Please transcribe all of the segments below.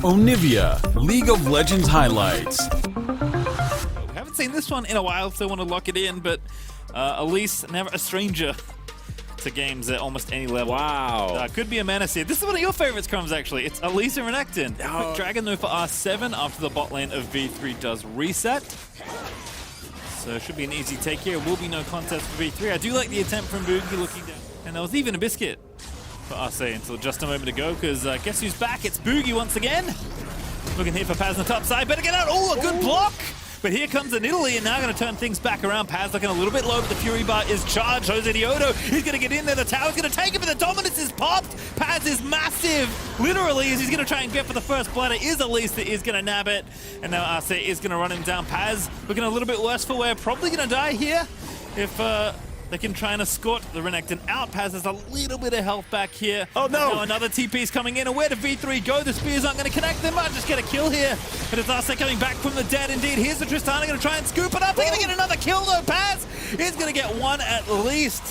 Onivia, League of Legends highlights. We haven't seen this one in a while, so I want to lock it in, but Elise, never a stranger to games at almost any level. Wow. Could be a menace here. This is one of your favorites, Crumbs, actually. It's Elise and Renekton. Quick Dragon though for R7 after the bot lane of V3 does reset. So it should be an easy take here. Will be no contest for V3. I do like the attempt from Boogie looking down. And there was even a biscuit for RC until just a moment ago, because guess who's back? It's Boogie once again. Looking here for Paz on the top side. Better get out. Oh, a good block. But here comes an Italy, and now going to turn things back around. Paz looking a little bit low, but the Fury Bar is charged. Jose Diodo, he's going to get in there. The tower's going to take it, but the dominance is popped. Paz is massive, literally, as he's going to try and get for the first blood. It is Elise that is going to nab it, and now Arce is going to run him down. Paz looking a little bit worse for wear. Probably going to die here if they can try and escort the Renekton out. Paz has a little bit of health back here. Oh no! Now another TP's coming in, and where did V3 go? The spears aren't going to connect. They might just get a kill here. But it's Arce coming back from the dead indeed. Here's the Tristana going to try and scoop it up. They're going to get another kill though. Paz is going to get one at least.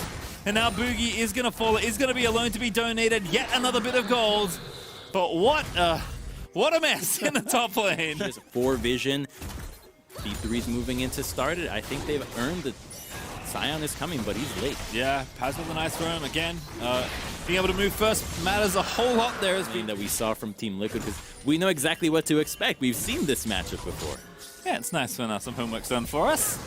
And now Boogie is going to fall. It is going to be alone to be donated. Yet another bit of gold. But what a mess in the top lane. Just 4 vision. V3's moving in to start it. I think they've earned the Sion is coming, but he's late. Yeah, Paz with a nice roam again. Being able to move first matters a whole lot there. As That we saw from Team Liquid, because we know exactly what to expect. We've seen this matchup before. Yeah, it's nice when some homework's done for us.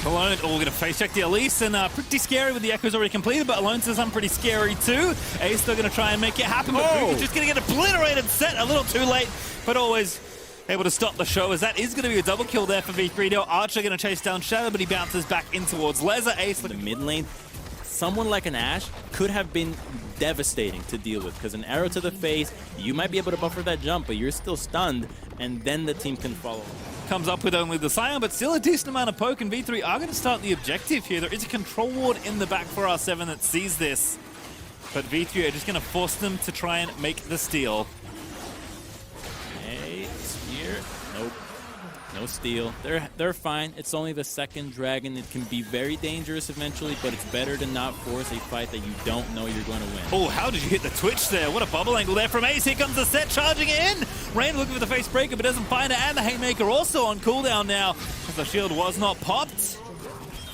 Alone, we're going to face check the Elise, and pretty scary with the echoes already completed, but Alone says I'm pretty scary too. Ace still going to try and make it happen, but Boogie just going to get obliterated, set a little too late, but always able to stop the show, as that is going to be a double kill there for V3. Now Archer going to chase down Shadow, but he bounces back in towards Leza. Ace the mid lane, someone like an Ashe could have been devastating to deal with, because an arrow to the face, you might be able to buffer that jump, but you're still stunned, and then the team can follow. Comes up with only the Sion, but still a decent amount of poke, and V3 are going to start the objective here. There is a control ward in the back for R7 that sees this, but V3 are just going to force them to try and make the steal. Nope. No steal. They're fine. It's only the second dragon. It can be very dangerous eventually, but it's better to not force a fight that you don't know you're going to win. Oh, how did you hit the twitch there? What a bubble angle there from Ace. Here comes the set charging in. Rain looking for the face breaker, but doesn't find it. And the Haymaker also on cooldown now, as the shield was not popped.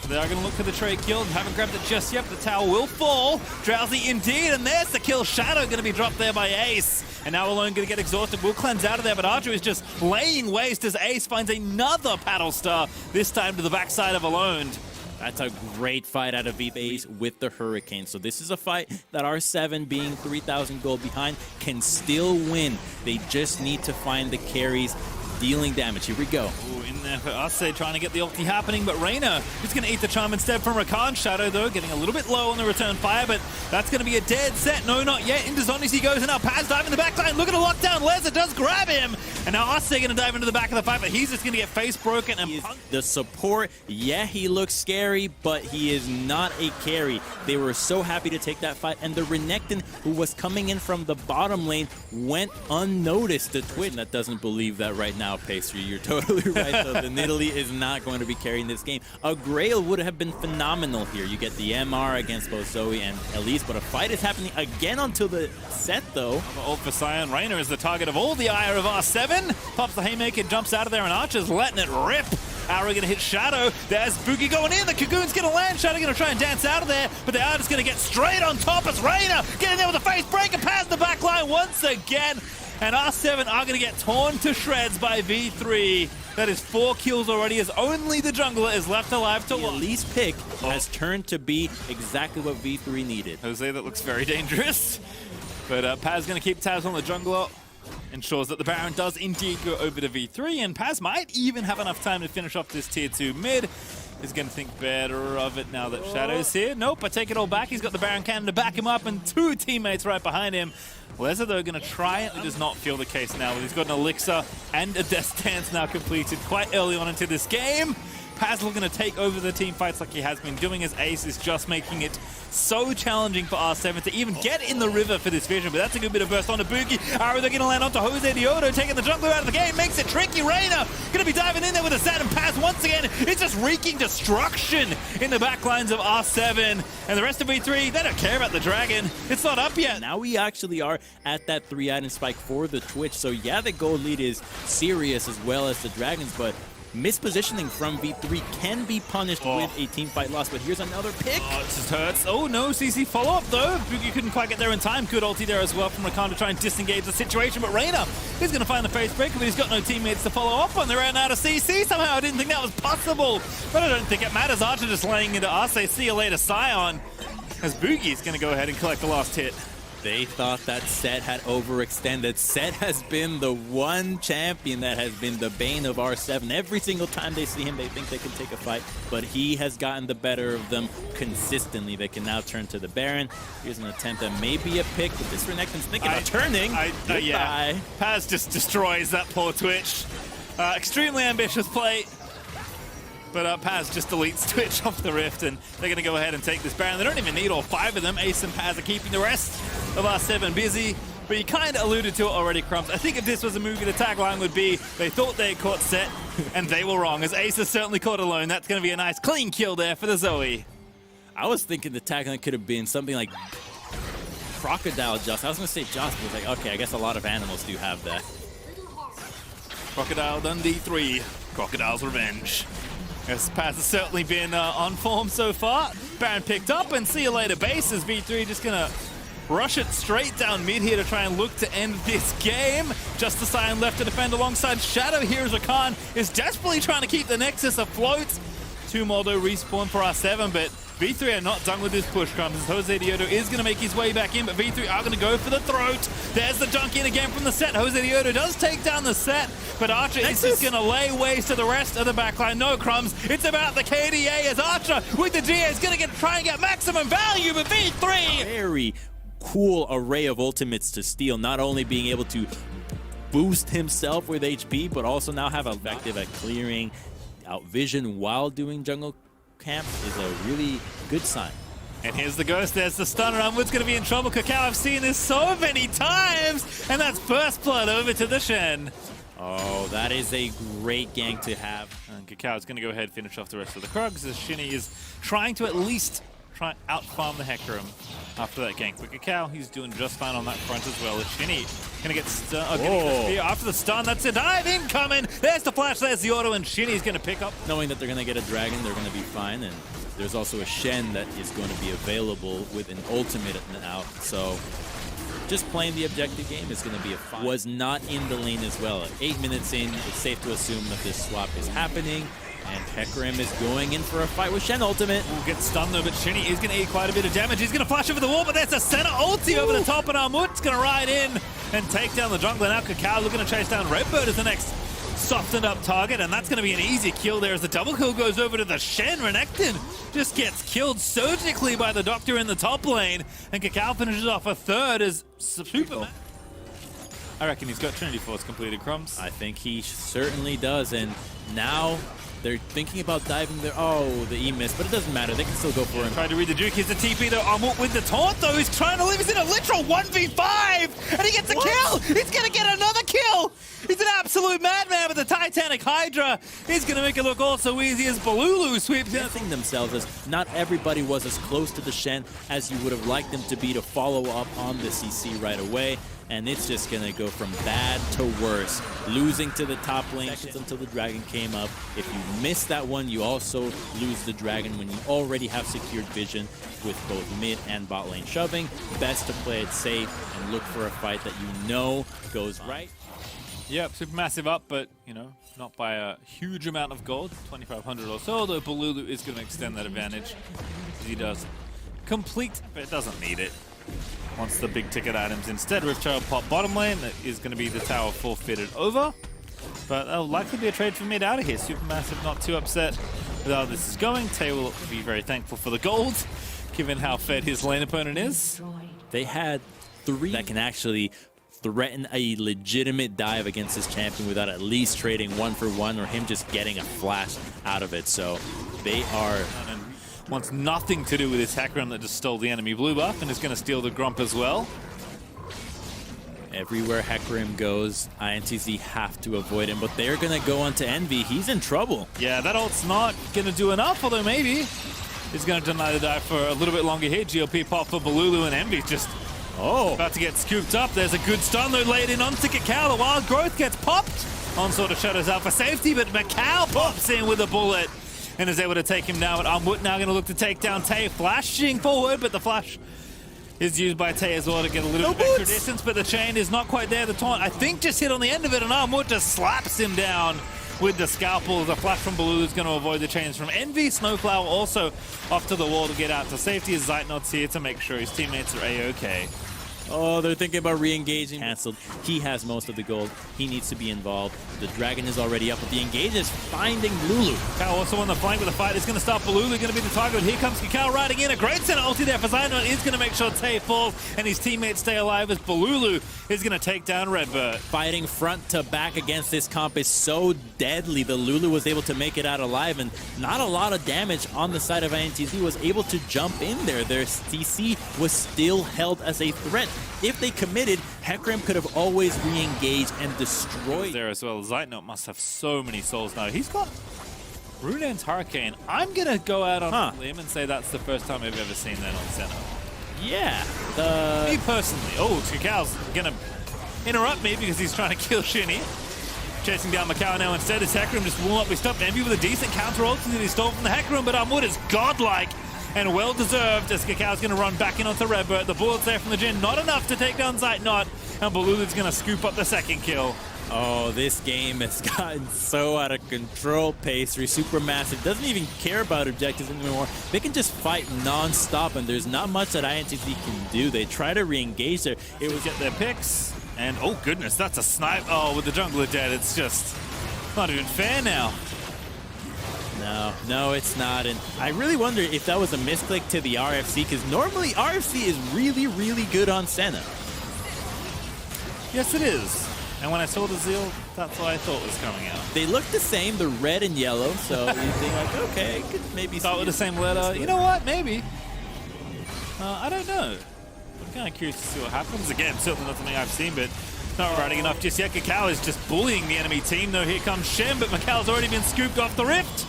They are going to look for the trade kill. Haven't grabbed it just yet. The tower will fall. Drowsy indeed. And there's the kill. Shadow going to be dropped there by Ace. And now Alone going to get exhausted. Will cleanse out of there, but Archer is just laying waste as Ace finds another paddle star, this time to the backside of Alone. That's a great fight out of Ace with the Hurricane. So this is a fight that R7, being 3,000 gold behind, can still win. They just need to find the carries dealing damage. Here we go. Ooh, in there for Arce trying to get the ulti happening, but Reyna is going to eat the charm instead from Rakan. Shadow, though, getting a little bit low on the return fire, but that's going to be a dead set. No, not yet. Into Zonies he goes, and now Paz dive in the back line. Look at the lockdown. Leza does grab him, and now Arce going to dive into the back of the fight, but he's just going to get face broken. And the support, yeah, he looks scary, but he is not a carry. They were so happy to take that fight, and the Renekton, who was coming in from the bottom lane, went unnoticed. The Twitch that doesn't believe that right now, Pastry. You're totally right, though. The Nidalee is not going to be carrying this game. A Grail would have been phenomenal here. You get the MR against both Zoe and Elise, but a fight is happening again until the set, though. Ult for Sion. Reyna is the target of all the ire of R7. Pops the Haymaker, jumps out of there, and Archer's letting it rip. Arrow going to hit Shadow. There's Boogie going in. The Cocoon's going to land. Shadow going to try and dance out of there, but they are just going to get straight on top as Reyna getting there with a face breaker past the back line once again. And R7 are going to get torn to shreds by V3. That is 4 kills already, as only the jungler is left alive to watch. Elise pick has turned to be exactly what V3 needed. Jose, that looks very dangerous. But Paz going to keep tabs on the jungler. Ensures that the Baron does indeed go over to V3, and Paz might even have enough time to finish off this tier 2 mid. He's going to think better of it now that Shadow's here. Nope, I take it all back. He's got the Baron cannon to back him up, and 2 teammates right behind him. Leza, though, going to try it. It does not feel the case now. He's got an Elixir and a Death Dance now completed quite early on into this game. Paz looking to take over the team fights like he has been doing, as Ace is just making it so challenging for R7 to even get in the river for this vision. But that's a good bit of burst onto Boogie. Are they going to land onto Jose Diodo, taking the jungler out of the game, makes it tricky. Reyna going to be diving in there with a set, and Paz once again is just wreaking destruction in the back lines of R7. And the rest of V3, they don't care about the dragon. It's not up yet. Now we actually are at that 3-item spike for the Twitch. So yeah, the gold lead is serious as well as the dragons, but mispositioning from V3 can be punished with a team fight loss. But here's another pick. Oh, it just hurts. Oh no, CC follow-up though. Boogie couldn't quite get there in time. Good ulti there as well from Rakan to try and disengage the situation. But Reyna is going to find the face breaker, but he's got no teammates to follow up on. They ran out of CC somehow. I didn't think that was possible, but I don't think it matters. Archer just laying into us. They see you later, Sion, as Boogie's going to go ahead and collect the last hit. They thought that Set had overextended. Set has been the one champion that has been the bane of R7. Every single time they see him, they think they can take a fight, but he has gotten the better of them consistently. They can now turn to the Baron. Here's an attempt that may be a pick, but this Renekton's thinking about turning. Yeah. Paz just destroys that poor Twitch. Extremely ambitious play. But Paz just deletes Twitch off the Rift, and they're going to go ahead and take this Baron. They don't even need all 5 of them. Ace and Paz are keeping the rest of R7 busy. But you kind of alluded to it already, Crumbs. I think if this was a movie, the tagline would be, they thought they had caught Set, and they were wrong, as Ace is certainly caught alone. That's going to be a nice clean kill there for the Zoe. I was thinking the tagline could have been something like Crocodile Just. I was going to say Just, but like, okay, I guess a lot of animals do have that. Crocodile Dundee 3, Crocodile's Revenge. Yes, Paz has certainly been on form so far. Baron picked up, and see you later base, as V3 just gonna rush it straight down mid here to try and look to end this game. Just the Sion left to defend alongside Shadow. Here's Rakan is desperately trying to keep the Nexus afloat. 2 more though respawn for R7, but V3 are not done with this push, Crumbs, as Jose Diodo is going to make his way back in, but V3 are going to go for the throat. There's the dunk in again from the Set. Jose Diodo does take down the Set, but Archer is just going to lay waste to the rest of the backline. No, Crumbs, it's about the KDA, as Archer with the GA is going to try and get maximum value, but V3... Very cool array of ultimates to steal, not only being able to boost himself with HP, but also now have effective at clearing out vision while doing jungle camp is a really good sign. And here's the Ghost, there's the stunner. Unwood's going to be in trouble. Kakao, I've seen this so many times, and that's first blood over to the Shen. Oh, that is a great gank to have. And Kakao's going to go ahead and finish off the rest of the Krugs, as Shinny is trying to at least try and out-farm the Hecarim after that gank. But Kakao, he's doing just fine on that front as well. As Shinny going to get stunned. After the stun, that's a dive incoming. There's the flash, there's the auto, and Shinny's going to pick up. Knowing that they're going to get a dragon, they're going to be fine. And there's also a Shen that is going to be available with an ultimate now. So just playing the objective game is going to be a fine. Was not in the lane as well. 8 minutes in, it's safe to assume that this swap is happening. And Hecarim is going in for a fight with Shen ultimate. Will get stunned though, but Shinny is going to eat quite a bit of damage. He's going to flash over the wall, but there's a center ulti over the top, and Armut's going to ride in and take down the jungler. Now Kakao looking to chase down Redbird as the next softened up target, and that's going to be an easy kill there as the double kill goes over to the Shen. Renekton just gets killed surgically by the Doctor in the top lane, and Kakao finishes off a third as super. I reckon he's got Trinity Force completed, Crumbs. I think he certainly does, and now they're thinking about diving there. Oh, the E missed, but it doesn't matter. They can still go for him. Trying to read the Duke. Here's the TP though. Armut with the taunt though. He's trying to leave. He's in a literal 1v5, and he gets a kill. He's going to get another kill. He's an absolute madman with the Titanic Hydra. He's going to make it look all so easy as Balulu sweeps in. Think themselves as not everybody was as close to the Shen as you would have liked them to be to follow up on the CC right away. And it's just going to go from bad to worse. Losing to the top lane until the dragon came up. If you miss that one, you also lose the dragon when you already have secured vision with both mid and bot lane shoving. Best to play it safe and look for a fight that you know goes right. Yep, supermassive up, but, you know, not by a huge amount of gold, 2,500 or so, although Balulu is going to extend that advantage, as he does complete, but it doesn't need it. Wants the big ticket items instead. Rift Child pop bottom lane, that is going to be the tower forfeited over, but that'll likely be a trade for mid out of here. Supermassive not too upset with how this is going. Tay will be very thankful for the gold, given how fed his lane opponent is. They had 3 that can actually threaten a legitimate dive against this champion without at least trading 1-for-1 or him just getting a flash out of it. So they are... And wants nothing to do with this Hecarim that just stole the enemy blue buff and is going to steal the Grump as well. Everywhere Hecarim goes, INTZ have to avoid him, but they're going to go on to Envy. He's in trouble. Yeah, that ult's not going to do enough, although maybe he's going to deny the dive for a little bit longer here. GOP pop for Balulu, and Envy's just about to get scooped up. There's a good stun load laid in onto Kakao. The Wild Growth gets popped. Onslaught of Shadows out for safety, but Macau pops in with a bullet and is able to take him down. But Armut now going to look to take down Tay, flashing forward, but the flash is used by Tay as well to get a little bit extra distance, but the chain is not quite there. The taunt, I think, just hit on the end of it, and Armut just slaps him down with the scalpel. The flash from Balulu is going to avoid the chains from Envy. Snowflower also off to the wall to get out to safety as Zeitnot's here to make sure his teammates are A-okay. Oh, they're thinking about re-engaging. Cancelled. He has most of the gold. He needs to be involved. The dragon is already up, but the engage is finding Lulu. Kakao also on the flank with the fight. Is going to stop Balulu. Going to be the target. Here comes Kakao riding in. A great center ulti there for Zeitnot. Is going to make sure Tay falls and his teammates stay alive as Balulu is going to take down Redbird. Fighting front to back against this comp is so deadly. The Lulu was able to make it out alive, and not a lot of damage on the side of INTZ. Was able to jump in there. Their CC was still held as a threat. If they committed, Hecarim could have always re-engaged and destroyed. There as well. Zeitnot must have so many souls now. He's got Runaan's Hurricane. I'm going to go out on a limb and say that's the first time I've ever seen that on center. Yeah. Me personally. Oh, Kakao's going to interrupt me because he's trying to kill Shinny. Chasing down Macau now instead as Hecarim just will not be stopped. Envy with a decent counter ulti that he stole from the Hecarim, but Armut is godlike and well-deserved as Kakao's going to run back in onto Redbird. The bullets there from the Jhin, not enough to take down Zeitnot, and Balulu's going to scoop up the second kill. Oh, this game has gotten so out of control. Pastry, Supermassive, doesn't even care about objectives anymore. They can just fight non-stop, and there's not much that INTZ can do. They try to re-engage there. It was get their picks, and oh goodness, that's a snipe. Oh, with the jungler dead, it's just not even fair now. No, it's not. And I really wonder if that was a misclick to the RFC, because normally RFC is really, really good on Senna. Yes, it is. And when I saw the Zeal, that's what I thought was coming out. They look the same, the red and yellow, so you think like, okay, could maybe start with the same letter. You know what? Maybe. I don't know. I'm kind of curious to see what happens. Again, certainly not something I've seen, but not riding enough just yet. Kakao is just bullying the enemy team, though. Here comes Shen, but Macau's already been scooped off the rift.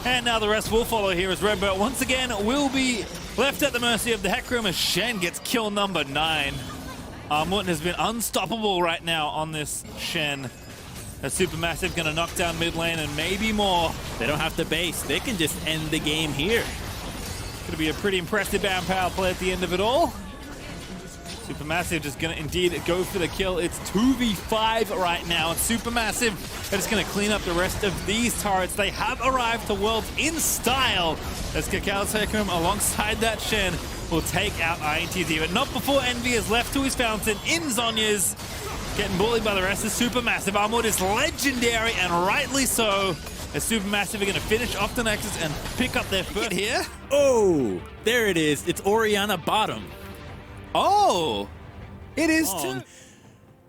And now the rest will follow here as Redbird once again will be left at the mercy of the Hecarim as Shen gets kill number 9. Armut has been unstoppable right now on this Shen. A Supermassive going to knock down mid lane and maybe more. They don't have to base. They can just end the game here. Going to be a pretty impressive bound power play at the end of it all. Supermassive just going to indeed go for the kill. It's 2v5 right now. And Supermassive are just going to clean up the rest of these turrets. They have arrived to Worlds in style as Kakao's Hecarim alongside that Shen will take out INTZ, but not before Envy is left to his fountain in Zhonya's. Getting bullied by the rest of Supermassive. Armut is legendary, and rightly so, as Supermassive are going to finish off the Nexus and pick up their first here. Oh, there it is. It's Orianna bottom. Oh, it is too.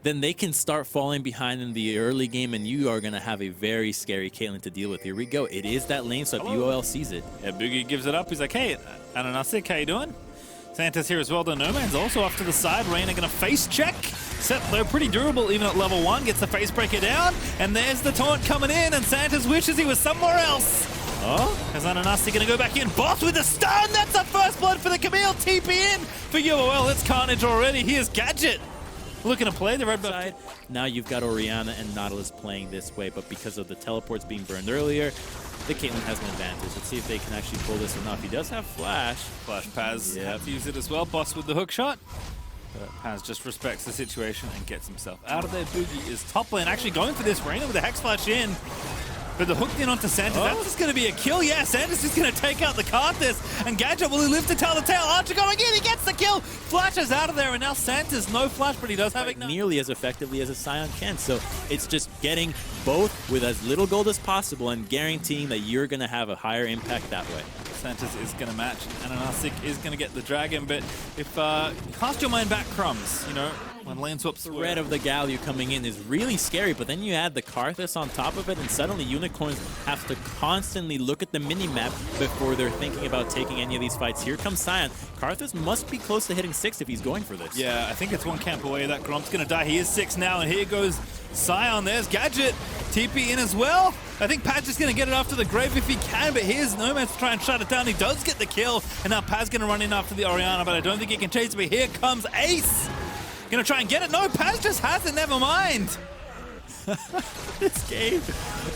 Then they can start falling behind in the early game, and you are going to have a very scary Caitlyn to deal with. Here we go. It is that lane swap. UOL sees it. Yeah, Boogie gives it up. He's like, hey, Ananasik, how you doing? Santa's here as well, though. No Man's also off to the side. Reyna going to face check. Set, though, pretty durable even at level 1. Gets the face breaker down. And there's the taunt coming in, and Santa's wishes he was somewhere else. Oh, as Ananasi going to go back in. Boss with the stun. That's the first blood for the Camille. TP in for UOL. It's carnage already. Here's Gadget looking to play the red side. Now you've got Orianna and Nautilus playing this way, but because of the teleports being burned earlier, the Caitlyn has an advantage. Let's see if they can actually pull this or not. He does have Flash. Flash Paz have to use it as well. Boss with the hook shot. Paz just respects the situation and gets himself out of there. Boogie is top lane, actually going for this. Reyna with the Hex Flash in. But the hook in onto Santos, that's just going to be a kill. Yeah, Santos is going to take out the Karthus. And Gadget, will he live to tell the tale? Archer going in, he gets the kill. Flashes out of there, and now Santos, no flash, but he does have Ignite. Nearly as effectively as a Scion can. So it's just getting both with as little gold as possible and guaranteeing that you're going to have a higher impact that way. Santos is going to match, and Anasik is going to get the dragon, but if cast your mind back, Crumbs, you know, when lane swaps threat of the Galio coming in is really scary, but then you add the Karthus on top of it, and suddenly Unicorns have to constantly look at the mini-map before they're thinking about taking any of these fights. Here comes Sion. Karthus must be close to hitting 6 if he's going for this. Yeah, I think it's one camp away. That Gromp's going to die. He is 6 now, and here goes Sion. There's Gadget. TP in as well. I think Paz is going to get it after the grave if he can, but here's Nomads to try and shut it down. He does get the kill, and now Paz going to run in after the Orianna, but I don't think he can chase it. But here comes Ace. Going to try and get it. No, Paz just has it. Never mind. This game,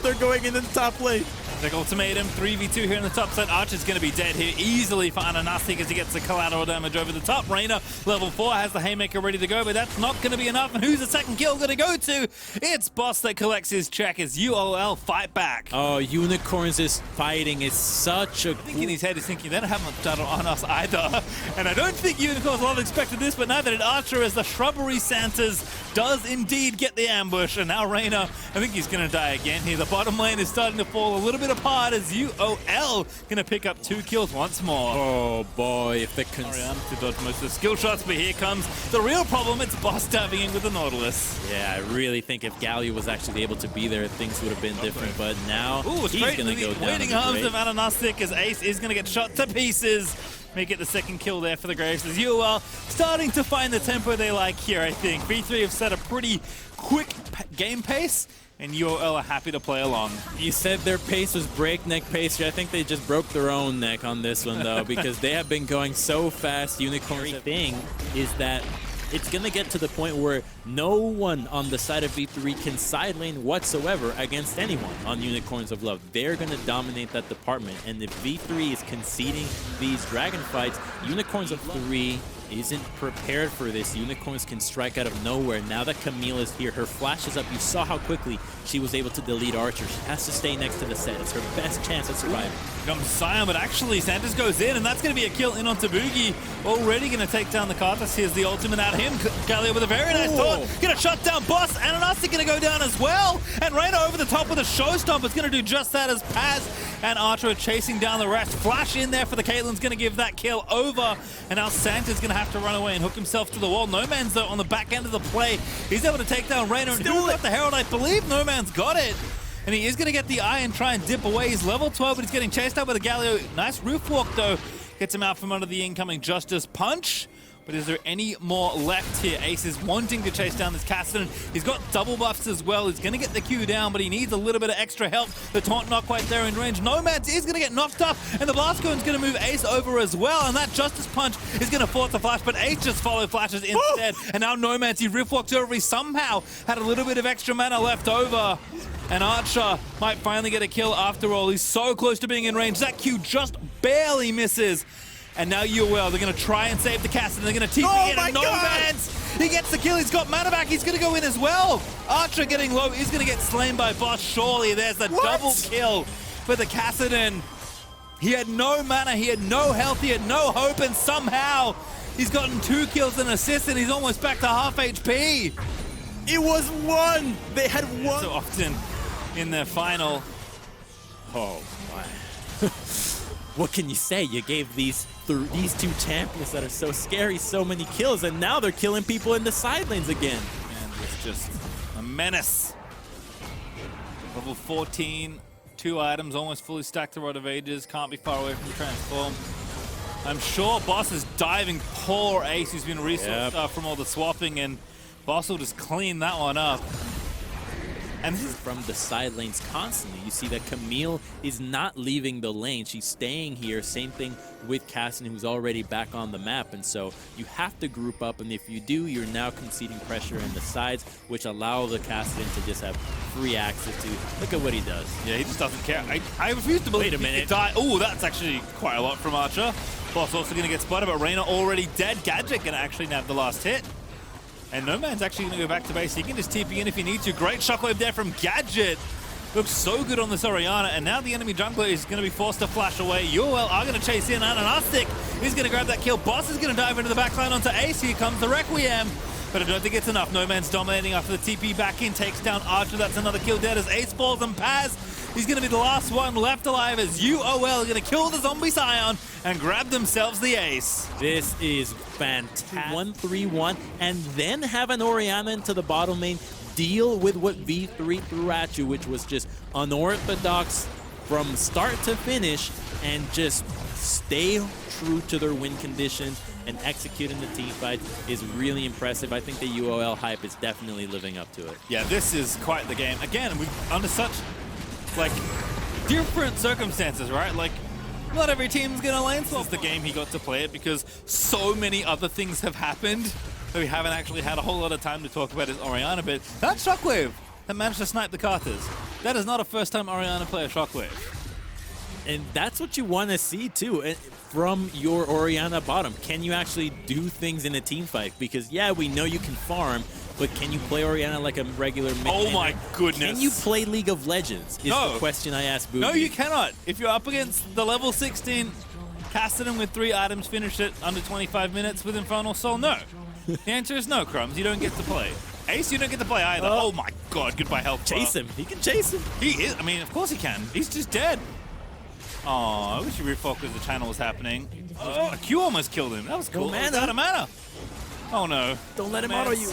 they're going into the top lane. Big ultimatum, 3v2 here in the top side. Archer's going to be dead here easily for Ananasti as he gets the collateral damage over the top. Reina, level 4, has the Haymaker ready to go, but that's not going to be enough. And who's the second kill going to go to? It's Boss that collects his check as UOL fight back. Oh, Unicorns is fighting is such a... I think in his head he's thinking, they don't have much done on us either. And I don't think Unicorns will have expected this, but neither did Archer as the Shrubbery Santas does indeed get the ambush. And now Reina, I think he's going to die again here. The bottom lane is starting to fall a little bit apart as UOL going to pick up 2 kills once more. Oh boy, if the Orianna to dodge most of the skill shots, but here comes the real problem. It's Boss diving in with the Nautilus. Yeah, I really think if Galio was actually able to be there, things would have been different, but now he's going to go down. Waiting arms of Ananastic as Ace is going to get shot to pieces. May get the second kill there for the Graves as UOL starting to find the tempo they like here, I think. V3 have set a pretty quick game pace, and UOL are happy to play along. You said their pace was breakneck pace. I think they just broke their own neck on this one, though, because they have been going so fast. Unicorn's thing is that it's going to get to the point where no one on the side of V3 can side lane whatsoever against anyone on Unicorns of Love. They're going to dominate that department, and if V3 is conceding these dragon fights, Unicorns of 3 isn't prepared for this. Unicorns can strike out of nowhere. Now that Camille is here, her flash is up. You saw how quickly she was able to delete Archer. She has to stay next to the set. It's her best chance at surviving. Comes Sion, but actually Santos goes in, and that's going to be a kill in onto Boogie. Already going to take down the Karthus. Here's the ultimate out of him. Galio with a very nice taunt. Going to shut down Boss. Ananasti going to go down as well. And Reina over the top with a showstopper. It's going to do just that as Paz and Archer are chasing down the rest. Flash in there for the Caitlyn's going to give that kill over. And now Santa's going to have to run away and hook himself to the wall. No Man's, though, on the back end of the play. He's able to take down Reina. And who got the Herald? I believe No Man's got it. And he is going to get the eye and try and dip away. He's level 12, but he's getting chased out with a Galio. Nice roof walk, though. Gets him out from under the incoming Justice Punch. But is there any more left here? Ace is wanting to chase down this Cassidy. He's got double buffs as well. He's going to get the Q down, but he needs a little bit of extra help. The taunt not quite there in range. Nomads is going to get knocked up, and the Blast Cone's going to move Ace over as well, and that Justice Punch is going to force the flash, but Ace just follow flashes instead. And now Nomads, he riff walks over. He somehow had a little bit of extra mana left over. And Archer might finally get a kill after all. He's so close to being in range. That Q just barely misses. And now UOL, they're going to try and save the cast, and they're going to TP in, and Nomads, he gets the kill, he's got mana back, he's going to go in as well. Archer getting low, he's going to get slain by Boss, surely. There's the double kill for the Kassadin. He had no mana, he had no health, he had no hope, and somehow he's gotten 2 kills and an assist, and he's almost back to half HP. It was 1! They had 1! So often in their final. Oh my. What can you say? You gave these 2 champions that are so scary so many kills, and now they're killing people in the side lanes again. Man, it's just a menace. Level 14, 2 items, almost fully stacked the Rod of Ages, can't be far away from the transform. I'm sure Boss is diving poor Ace, who's been resourced from all the swapping, and Boss will just clean that one up. And this is from the side lanes constantly. You see that Camille is not leaving the lane. She's staying here. Same thing with Cassidy, who's already back on the map. And so you have to group up. And if you do, you're now conceding pressure in the sides, which allow the Cassidy to just have free access to. Look at what he does. Yeah, he just doesn't care. I refuse to believe. Wait a minute. Oh, that's actually quite a lot from Archer. Boss also going to get spotted, but Reina already dead. Gadget going to actually nab the last hit. And No Man's actually going to go back to base. He can just TP in if he needs to. Great shockwave there from Gadget. Looks so good on this Orianna. And now the enemy jungler is going to be forced to flash away. UOL are going to chase in. Ananastic is going to grab that kill. Boss is going to dive into the backline onto Ace. Here comes the Requiem. but I don't think it's enough. No Man's dominating after the TP back in, takes down Archer. That's another kill dead as Ace falls, and Paz, he's going to be the last one left alive as UOL are going to kill the zombie Scion and grab themselves the ace. This is fantastic. 1-3-1, and then have an Orianna into the bottom lane, deal with what V3 threw at you, which was just unorthodox from start to finish, and just stay true to their win conditions and executing the team fight is really impressive. I think the UOL hype is definitely living up to it. Yeah, this is quite the game. Again, under such, like, different circumstances, right? Like, not every team's gonna lane swap. This is the game he got to play it because so many other things have happened that we haven't actually had a whole lot of time to talk about his Orianna, but that Shockwave that managed to snipe the Carters, that is not a first-time Orianna player Shockwave. And that's what you want to see, too, from your Orianna bottom. Can you actually do things in a team fight? Because, yeah, we know you can farm, but can you play Orianna like a regular mid? Oh my goodness. Can you play League of Legends? Is the question I asked Boogie. No, you cannot. If you're up against the level 16 Cassidy with 3 items, finish it under 25 minutes with Infernal Soul, no. The answer is no, Crumbs. You don't get to play. Ace, you don't get to play either. Oh my god, goodbye health bar. Chase him. He can chase him. He is. I mean, of course he can. He's just dead. Oh, I wish you refocused the channel was happening. Oh, a Q almost killed him. That was cool. Mana. He's out of mana. Oh no. Don't let him auto you.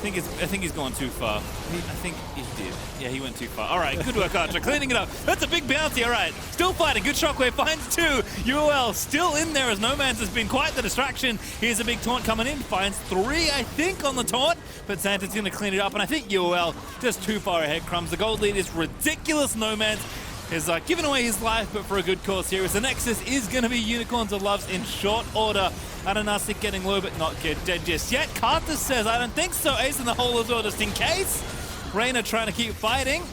I think he's gone too far. I think he did. Yeah, he went too far. All right, good work, Archer. Cleaning it up. That's a big bounty. All right, still fighting. Good Shockwave finds 2. UOL still in there as No Man's has been quite the distraction. Here's a big taunt coming in. Finds 3, I think, on the taunt. But Santa's going to clean it up. And I think UOL just too far ahead, Crumbs. The gold lead is ridiculous. No Man's is giving away his life, but for a good cause here. As the Nexus is going to be Unicorns of Loves in short order. Adanastic getting low, but not get dead just yet. Carter says, I don't think so. Ace in the hole as well, just in case. Reyna trying to keep fighting.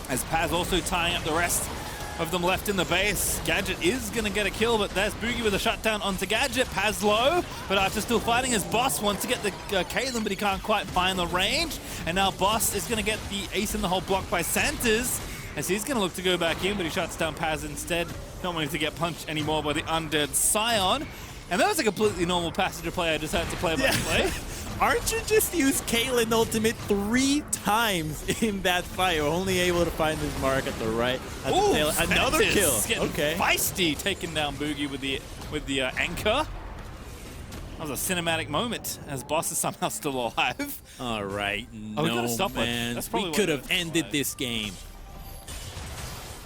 As Paz also tying up the rest of them left in the base. Gadget is going to get a kill, but there's Boogie with a shutdown onto Gadget. Paz low, but Archer still fighting. His Boss wants to get the Caitlyn, but he can't quite find the range. And now Boss is going to get the ace in the hole blocked by Santas, as he's going to look to go back in, but he shuts down Paz instead. Not wanting to get punched anymore by the undead Scion. And that was a completely normal passenger play I just had to play by play. Archer just used Caitlyn ultimate 3 times in that fight, only able to find his mark at the right. Ooh, another kill. Okay. Feisty, taking down Boogie with the anchor. That was a cinematic moment as Boss is somehow still alive. All right, we gotta stop man. We could have ended this game.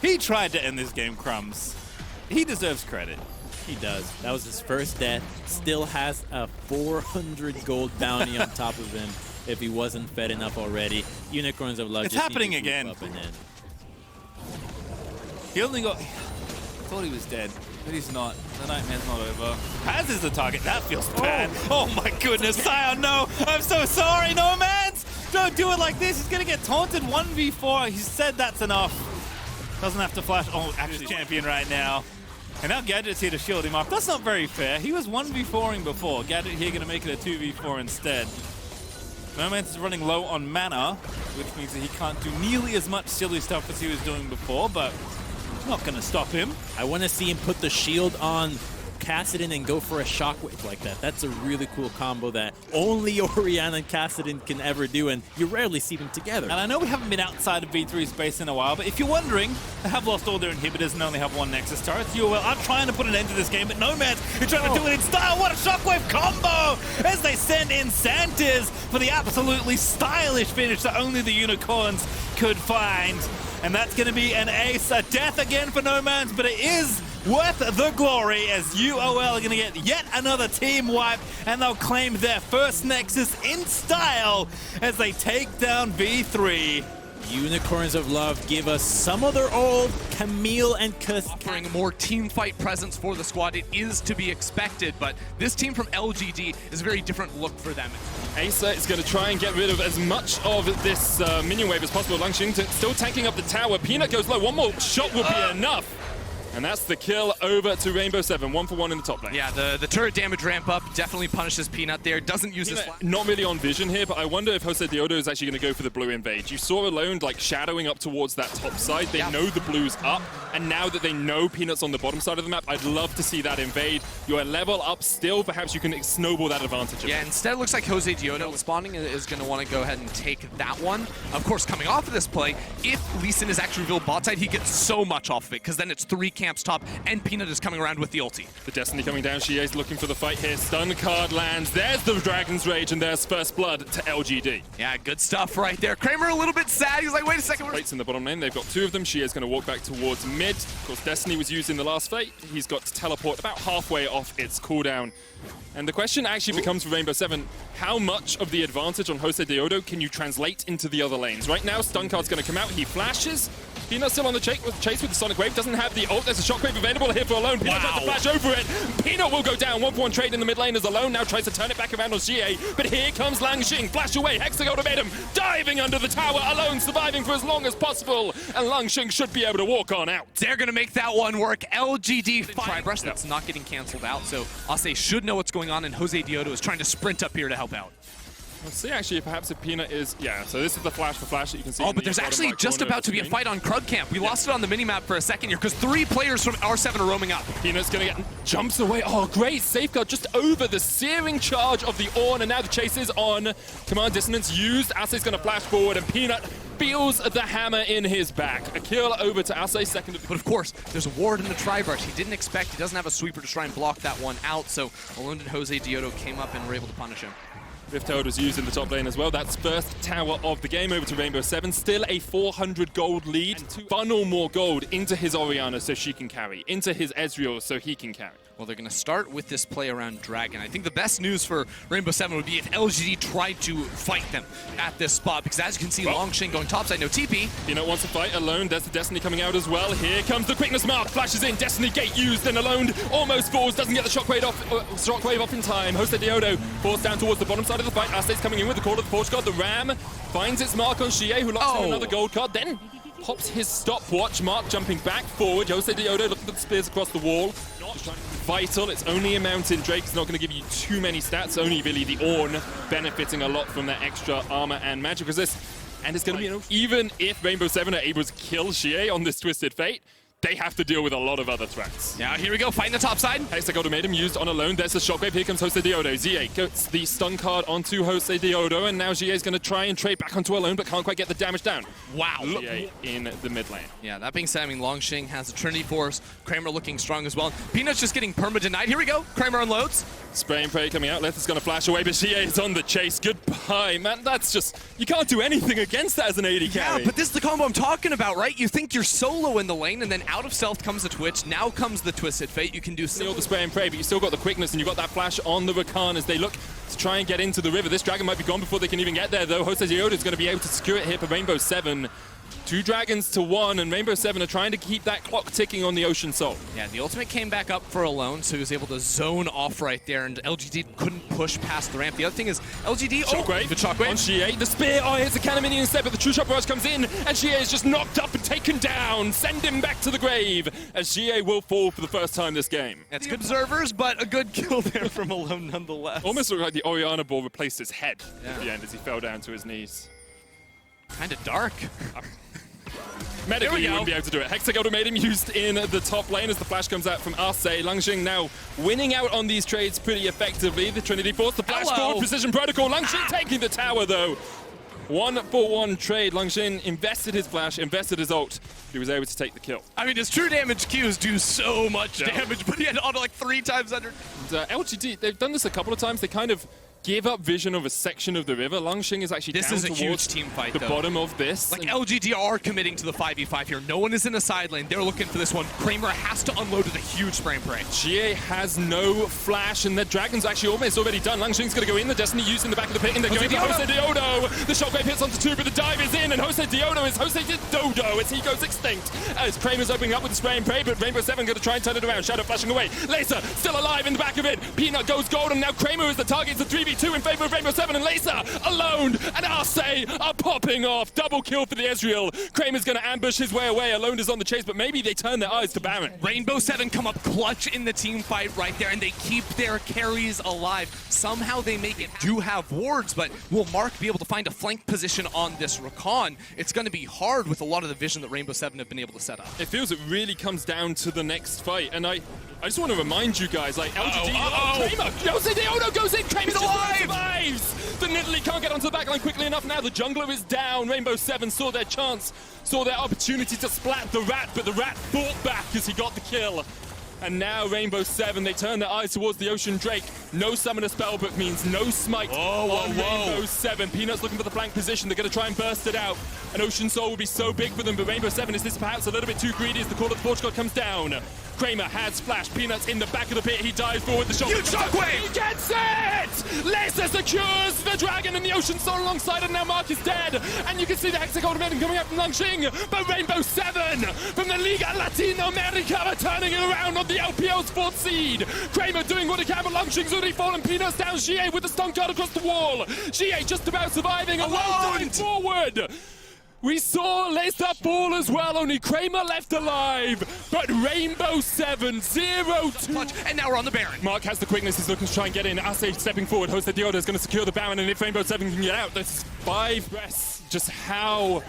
He tried to end this game, Crumbs. He deserves credit. He does. That was his first death. Still has a 400 gold bounty on top of him if he wasn't fed enough already. Unicorns of Love. It's happening again. He only got... I thought he was dead, but he's not. The nightmare's not over. Paz is the target. That feels bad. Oh my goodness, Scion, no! I'm so sorry, No Man's! Don't do it like this. He's gonna get taunted 1v4. He said that's enough. Doesn't have to flash. Oh, actually champion right now. And now Gadget's here to shield him off. That's not very fair. He was 1v4ing before. Gadget here going to make it a 2v4 instead. No Man's is running low on mana, which means that he can't do nearly as much silly stuff as he was doing before, but it's not going to stop him. I want to see him put the shield on Cassidy and go for a shockwave like that. That's a really cool combo that only Orianna and Cassidy can ever do, and you rarely see them together. And I know we haven't been outside of V3 space in a while, but if you're wondering, they have lost all their inhibitors and only have 1 Nexus turret. UOL are trying to put an end to this game, but No Man's is trying to do it in style. What a shockwave combo as they send in Santas for the absolutely stylish finish that only the Unicorns could find. And that's going to be an ace, a death again for No Man's, but it is worth the glory as UOL are going to get yet another team wipe, and they'll claim their first Nexus in style as they take down V3. Unicorns of Love give us some of their old Camille and Kuss. Offering more team fight presence for the squad, it is to be expected, but this team from LGD is a very different look for them. Acer is going to try and get rid of as much of this minion wave as possible. Langxing still tanking up the tower. Peanut goes low. One more shot would be enough. And that's the kill over to Rainbow 7, 1 for 1 in the top lane. Yeah, the turret damage ramp up definitely punishes Peanut there. Doesn't use his flash. Not really on vision here, but I wonder if Jose Diodo is actually going to go for the blue invade. You saw Alone like shadowing up towards that top side. They know the blue's up, and now that they know Peanut's on the bottom side of the map, I'd love to see that invade. You're a level up still, perhaps you can snowball that advantage. Yeah, instead it looks like Jose Diodo spawning is going to want to go ahead and take that one. Of course, coming off of this play, if Lee Sin is actually revealed bot side, he gets so much off of it, because then it's 3 camps top, and Peanut is coming around with the ulti. The Destiny coming down, Xie's looking for the fight here. Stun card lands, there's the Dragon's Rage, and there's first blood to LGD. Yeah, good stuff right there. Kramer a little bit sad, he's like, wait a second. Fights in the bottom lane, they've got 2 of them. Xie's going to walk back towards mid. Of course, Destiny was used in the last fight. He's got to teleport about halfway off its cooldown. And the question actually becomes for Rainbow 7, how much of the advantage on Jose Diodo can you translate into the other lanes? Right now, stun card's going to come out, he flashes. Peanut still on the chase with the Sonic Wave, doesn't have the ult. There's a Shockwave available here for Alone. Peanut tries to flash over it. Peanut will go down. 1-for-1 trade in the mid lane as Alone now tries to turn it back around on Xie. But here comes Langxing. Flash away. Hexagon made him diving under the tower. Alone surviving for as long as possible. And Langxing should be able to walk on out. They're going to make that one work. LGD Tribrush that's not getting canceled out. So Ase should know what's going on, and Jose Diodo is trying to sprint up here to help out. Let's see actually perhaps if Peanut is, so this is the flash for flash that you can see. Oh, but there's actually just about to be a fight on Krug Camp. We lost it on the minimap for a second here because 3 players from R7 are roaming up. Peanut's gonna get, jumps away. Oh, great safeguard just over the searing charge of the Ornn, and now the chase is on. Command Dissonance used. Ase's gonna flash forward, and Peanut feels the hammer in his back. A kill over to Ase, second. But of course, there's a ward in the Tribrush. He didn't expect, he doesn't have a sweeper to try and block that one out, so Alone and Jose Diodo came up and were able to punish him. Rift Herald was used in the top lane as well. That's first tower of the game over to Rainbow 7. Still a 400 gold lead. And to funnel more gold into his Orianna so she can carry, into his Ezreal so he can carry. Well, they're going to start with this play around Dragon. I think the best news for Rainbow 7 would be if LGD tried to fight them at this spot, because as you can see, Langxing going topside, no TP. Peanut wants to fight Alone. There's the Destiny coming out as well. Here comes the quickness mark. Flashes in. Destiny gate used, and Alone almost falls. Doesn't get the shockwave off in time. Jose Diodo falls down towards the bottom side of the fight. Ase's coming in with the call of the Forge God. The Ram finds its mark on Xie, who locks in another gold card. Then pops his stopwatch. Mark jumping back forward. Jose Diodo looking at the spears across the wall. Vital, it's only a mountain. Drake's not going to give you too many stats, only really the Ornn benefiting a lot from that extra armor and magic resist. And it's going to be, even if Rainbow 7 are able to kill Xie on this Twisted Fate, they have to deal with a lot of other threats. Now here we go, fighting the top side. Hexagon made him used on Alone. There's the shockwave. Here comes Jose Diodo. Xie gets the stun card onto Jose Diodo, and now Xie is going to try and trade back onto Alone, but can't quite get the damage down. Wow. Xie in the mid lane. Yeah, that being said, I mean, Langxing has a Trinity Force. Kramer looking strong as well. Peanut's just getting perma-denied. Here we go. Kramer unloads. Spray and pray coming out. Let's going to flash away, but Xie is on the chase. Goodbye, man. That's just, you can't do anything against that as an AD carry. Yeah, but this is the combo I'm talking about, right? You think you're solo in the lane, and then out of stealth comes the Twitch. Now comes the Twisted Fate. You can do still the spray and pray, but you still got the quickness, and you got that flash on the Rakan as they look to try and get into the river. This dragon might be gone before they can even get there, though. Jose Diodo is going to be able to secure it here for Rainbow 7. 2 dragons to 1, and Rainbow 7 are trying to keep that clock ticking on the Ocean Soul. Yeah, the ultimate came back up for Alone, so he was able to zone off right there, and LGD couldn't push past the ramp. The other thing is, LGD, Shockwave, the Shockwave. On Xie, the spear, hits the cannon minion instead, but the True Shot Barrage comes in, and Xie is just knocked up and taken down. Send him back to the grave, as Xie will fall for the first time this game. That's good observers, but a good kill there from Alone nonetheless. Almost looked like the Orianna ball replaced his head at the end as he fell down to his knees. Kind of dark. Medically, you wouldn't be able to do it. Hexagon made him used in the top lane as the flash comes out from Ase. Langxing now winning out on these trades pretty effectively. The Trinity Force, the flash forward, Precision Protocol. Langxing taking the tower, though. 1-for-1 trade. Langxing invested his flash, invested his ult. He was able to take the kill. I mean, his true damage Qs do so much damage, but he had auto like 3 times under. And, LGD, they've done this a couple of times. They kind of give up vision of a section of the river. Langxing is actually this down is a towards huge team fight, the bottom of this. Like, LGD are committing to the 5v5 here. No one is in the side lane. They're looking for this one. Kramer has to unload with a huge spray and pray. Xie has no flash, and the dragon's actually almost already done. Langxing's going to go in. The Destiny used in the back of the pit, and they're going to Jose Diodo. The shockwave hits onto 2, but the dive is in, and Jose Diodo is Jose Dodo as he goes extinct. As Kramer's opening up with the spray and pray, but Rainbow 7 going to try and turn it around. Shadow flashing away. Laser still alive in the back of it. Peanut goes gold, and now Kramer is the target. It's a 3v2. 3-2 in favor of Rainbow 7, and Laser alone, and Arce are popping off. Double kill for the Ezreal. Kramer's going to ambush his way away. Alone is on the chase, but maybe they turn their eyes to Baron. Rainbow 7 come up clutch in the team fight right there, and they keep their carries alive. Somehow they make it. Do have wards, but will Mark be able to find a flank position on this Rakan? It's going to be hard with a lot of the vision that Rainbow 7 have been able to set up. It feels it really comes down to the next fight, and I just want to remind you guys, like, LGD, Kramer, Jose Deodo goes in, Kramer's alive! Survives! The Nidalee can't get onto the backline quickly enough now, the jungler is down, Rainbow 7 saw their chance, saw their opportunity to splat the Rat, but the Rat fought back as he got the kill. And now Rainbow 7, they turn their eyes towards the Ocean Drake. No Summoner Spellbook means no smite on Rainbow 7. Peanuts looking for the flank position. They're going to try and burst it out. An Ocean Soul will be so big for them, but Rainbow 7, is this perhaps a little bit too greedy as the Call of the Forge God comes down? Kramer has flash. Peanuts in the back of the pit. He dives forward. The shockwave. He gets it! Laser secures the dragon and the Ocean Soul alongside it. Now Mark is dead. And you can see the Hexagon Momentum coming up from Langxing. But Rainbow 7 from the Liga Latino America are turning it around on the LPL's 4th seed. Kramer doing what he can, but Langxing's already fallen. Peanuts down. Xie with the stun card across the wall. Xie just about surviving. Alone going forward. We saw Laser fall as well, only Kramer left alive, but Rainbow 7, 0-2. And now we're on the Baron. Mark has the quickness, he's looking to try and get in. Arce stepping forward, Jose Deodo is going to secure the Baron, and if Rainbow 7 can get out, that's 5 breaths. Just how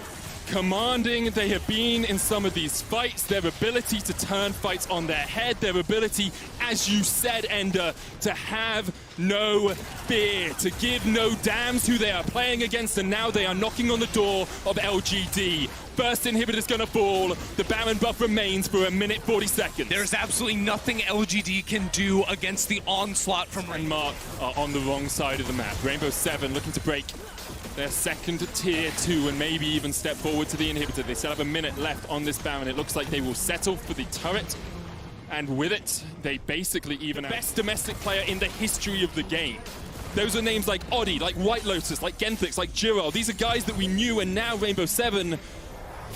commanding they have been in some of these fights, their ability to turn fights on their head, their ability, as you said, Ender, to have no fear, to give no damns who they are playing against, and now they are knocking on the door of LGD. First inhibitor's gonna fall, the Baron buff remains for 1 minute 40 seconds. There's absolutely nothing LGD can do against the onslaught from And Mark are on the wrong side of the map. Rainbow 7 looking to break their second tier 2 and maybe even step forward to the inhibitor. They still have 1 minute left on this Baron. It looks like they will settle for the turret. And with it, they basically even have the best domestic player in the history of the game. Those are names like Oddie, like White Lotus, like Genthix, like Jiro. These are guys that we knew, and now Rainbow 7,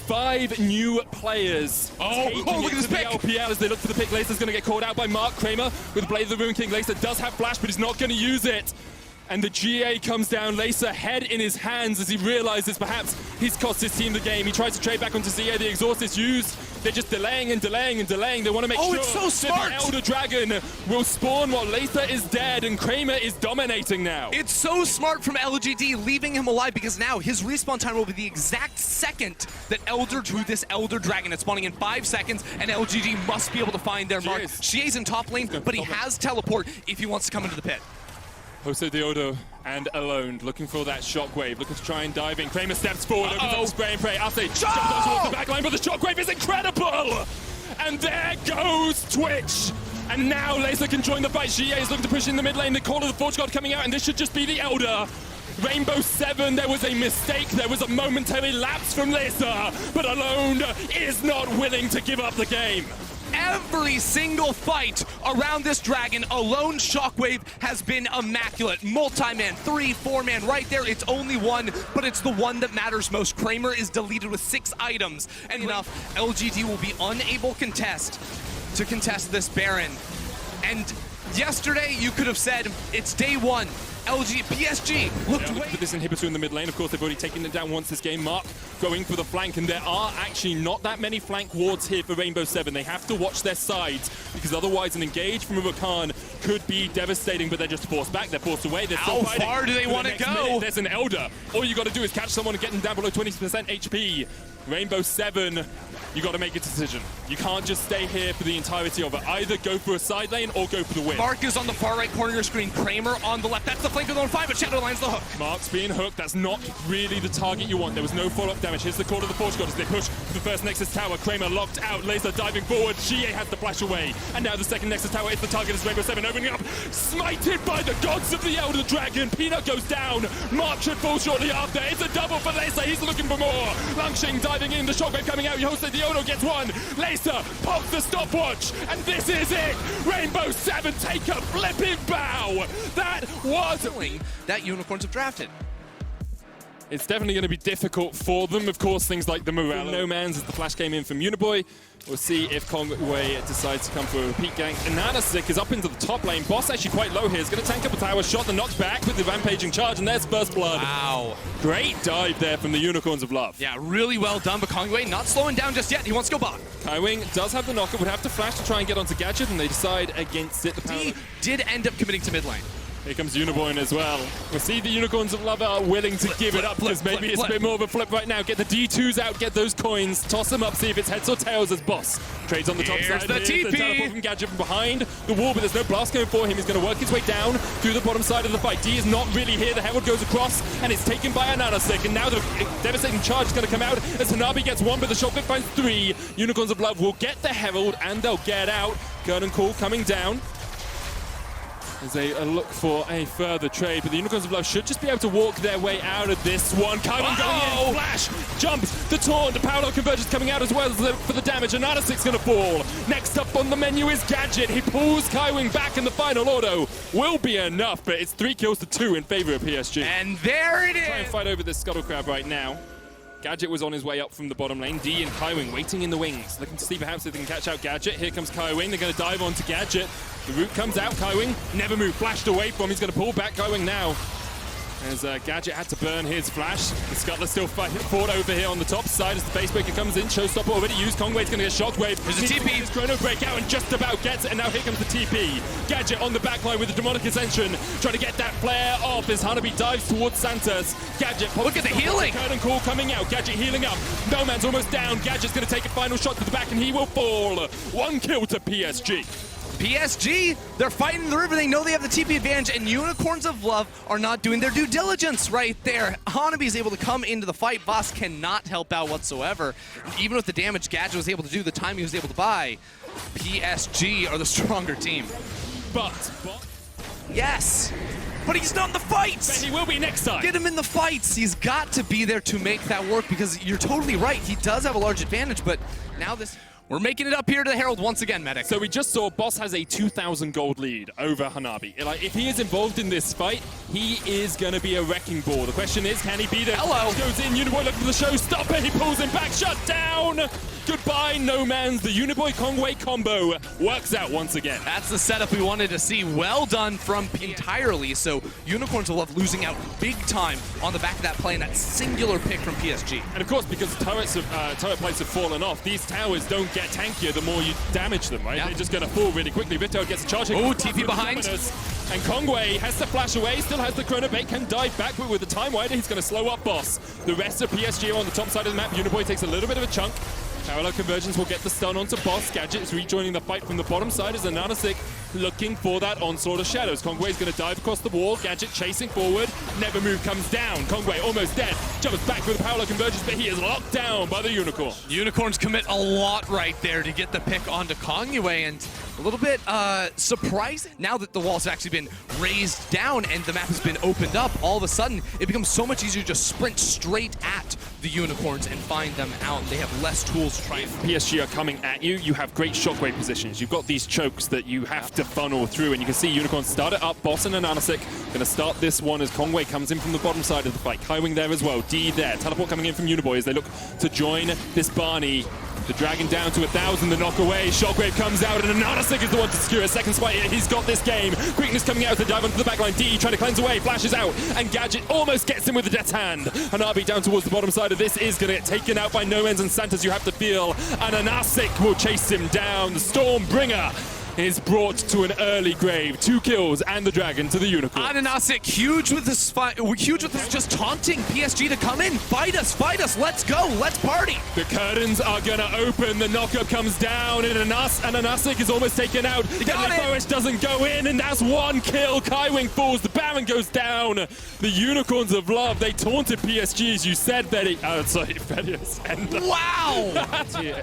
5 new players. Look at this pick! LPL as they look for the pick. Lacer's going to get called out by Mark. Kramer with Blade of the Ruin King. Lacer does have flash, but he's not going to use it. And the GA comes down, Lacer head in his hands as he realizes perhaps he's cost his team the game. He tries to trade back onto ZA, the exhaust is used. They're just delaying and delaying and delaying. They want to make sure it's so smart. that the Elder Dragon will spawn while Lacer is dead and Kramer is dominating now. It's so smart from LGD, leaving him alive, because now his respawn time will be the exact second that Elder drew this Elder Dragon. It's spawning in 5 seconds, and LGD must be able to find their mark. Xie's in top lane, but he has teleport if he wants to come into the pit. Jose Deodo and Alone looking for that shockwave, looking to try and dive in. Kramer steps forward, opens up the spray and pray. Arce jumps towards the backline, but the shockwave is incredible! And there goes Twitch! And now Laser can join the fight. Xie is looking to push in the mid lane. The Call of the Forge God coming out, and this should just be the Elder. Rainbow 7, there was a mistake. There was a momentary lapse from Laser, but Alone is not willing to give up the game. Every single fight around this dragon, Alone Shockwave has been immaculate. Multi-man, 3, 4-man, right there. It's only one, but it's the one that matters most. Kramer is deleted with 6 items, and enough. LGD will be unable to contest this Baron. And yesterday, you could have said, it's day 1. PSG looked away. Look at this inhibitor in the mid lane. Of course, they've already taken it down once this game. Mark going for the flank, and there are actually not that many flank wards here for Rainbow 7. They have to watch their sides, because otherwise an engage from a Rakan could be devastating, but they're just forced back. They're forced away. They're still fighting. How far do they want to go? Minute, there's an Elder. All you got to do is catch someone and get them down below 20% HP. Rainbow 7, you got to make a decision. You can't just stay here for the entirety of it. Either go for a side lane or go for the win. Mark is on the far right corner of your screen. Kramer on the left. That's the flank of the 5, but Shadowline's the hook. Mark's being hooked. That's not really the target you want. There was no follow-up damage. Here's the Call of the Forge God as they push for the first Nexus Tower. Kramer locked out. Laser diving forward. Xie has the flash away. And now the second Nexus Tower is the target as Rainbow 7 opening up. Smited by the gods of the Elder Dragon. Peanut goes down. Mark should fall shortly after. It's a double for Laser. He's looking for more. Langxing diving in. The shockwave coming out. Jose Deodo gets one. Laser pops the stopwatch. And this is it. Rainbow 7 take a flipping bow. That was that Unicorns have drafted. It's definitely going to be difficult for them. Of course, things like the morale. No Man's as the flash came in from Uniboy. We'll see if Conway decides to come for a repeat gank. Ananasik is up into the top lane. Boss actually quite low here. He's going to tank up a tower shot, then knocks back with the rampaging charge, and there's First Blood. Wow. Great dive there from the Unicorns of Love. Yeah, really well done, but Conway not slowing down just yet. He wants to go bot. Kaiwing does have the knocker, would have to flash to try and get onto Gadget, and they decide against it. D did end up committing to mid lane. Here comes Uniboy as well. We'll see the Unicorns of Love are willing to give it up because maybe it's a bit more of a flip right now. Get the D2s out, get those coins, toss them up, see if it's heads or tails as Boss. Trades on the top Here's side. the TP. The teleport from Gadget from behind the wall, but there's no blast going for him. He's going to work his way down through the bottom side of the fight. D is not really here. The Herald goes across and it's taken by Ananasik. And now the devastating charge is going to come out as Hanabi gets one, but the shot finds 3. Unicorns of Love will get the Herald and they'll get out. Curtain Call coming down as they look for a further trade, but the Unicorns of Love should just be able to walk their way out of this one. Kaiwing going in, flash, jumps, the taunt, the power convergence coming out as well for the damage. Ananasik's going to fall. Next up on the menu is Gadget. He pulls Kaiwing back, and the final auto will be enough, but it's 3 kills to 2 in favor of PSG. And there it is. Try and fight over this Scuttle Crab right now. Gadget was on his way up from the bottom lane. D and Kaiwing waiting in the wings, looking to see perhaps if they can catch out Gadget. Here comes Kaiwing. They're going to dive onto Gadget. The root comes out. Kaiwing never moved, flashed away from. He's going to pull back Kaiwing now. As Gadget had to burn his flash. The Scuttler still fought over here on the top side as the base breaker comes in. Showstopper already used. Conway's going to get Shockwave. There's a TP. His Chrono Breakout and just about gets it. And now here comes the TP. Gadget on the backline with the Demonic Ascension. Trying to get that flare off as Hanabi dives towards Santos. Gadget. Look at the healing. Curtain Call coming out. Gadget healing up. No Man's almost down. Gadget's going to take a final shot to the back and he will fall. 1 kill to PSG. PSG, they're fighting the river. They know they have the TP advantage, and Unicorns of Love are not doing their due diligence right there. Hanabi is able to come into the fight. Boss cannot help out whatsoever. Even with the damage Gadget was able to do, the time he was able to buy, PSG are the stronger team. But Yes, but he's not in the fights. he will be next time. Get him in the fights. He's got to be there to make that work because you're totally right. He does have a large advantage, but now this... We're making it up here to the Herald once again, Medic. So we just saw Boss has a 2,000 gold lead over Hanabi. Like, if he is involved in this fight, he is going to be a wrecking ball. The question is, can he be there? Hello. Goes in, Uniboy looking for the showstopper. He pulls him back, shut down. Goodbye, No Man's. The Uniboy Conway combo works out once again. That's the setup we wanted to see. Well done from entirely. So Unicorns of Love losing out big time on the back of that play and that singular pick from PSG. And of course, because turret plates have fallen off, these towers don't get tankier the more you damage them, right? Yep. They're just going to fall really quickly. Vito gets a charge. Oh, TP behind. And Conway has to flash away, still has the Chrono Bait, can dive back, but with the time wider, he's going to slow up Boss. The rest of PSG are on the top side of the map. Uniboy takes a little bit of a chunk. Parallel Convergence will get the stun onto Boss. Gadget is rejoining the fight from the bottom side as Ananasik looking for that onslaught of shadows. Conway's going to dive across the wall. Gadget chasing forward. Never Move comes down. Conway almost dead. Jumps back with the Parallel Convergence, but he is locked down by the Unicorn. Unicorns commit a lot right there to get the pick onto Conway, and a little bit surprising. Now that the walls have actually been raised down and the map has been opened up, all of a sudden it becomes so much easier to just sprint straight at the Unicorns and find them out. They have less tools to try and... PSG are coming at you. You have great shockwave positions. You've got these chokes that you have to funnel through, and you can see Unicorns start it up. Boss and Ananasik going to start this one as Conway comes in from the bottom side of the fight. Kaiwing there as well. D there. Teleport coming in from Uniboy as they look to join this Barney. The Dragon down to 1,000, the knock away. Shockwave comes out, and Ananasik is the one to secure a second spot. He's got this game. Quickness coming out to dive onto the backline. D trying to cleanse away, flashes out, and Gadget almost gets him with the death hand. Hanabi down towards the bottom side of this is going to get taken out by No Man's and Santos. You have to feel. Ananasik will chase him down. The Stormbringer is brought to an early grave. 2 kills and the Dragon to the Unicorn. Ananasik huge with this fight, huge with this just taunting PSG to come in. Fight us, let's go, let's party. The curtains are gonna open, the knockup comes down, and Ananasik is almost taken out. Got it. Bowish doesn't go in, and that's 1 kill. Kaiwing falls, the Baron goes down. The Unicorns of Love, they taunted PSG, as you said, Betty. Oh, sorry, Bettius. Wow!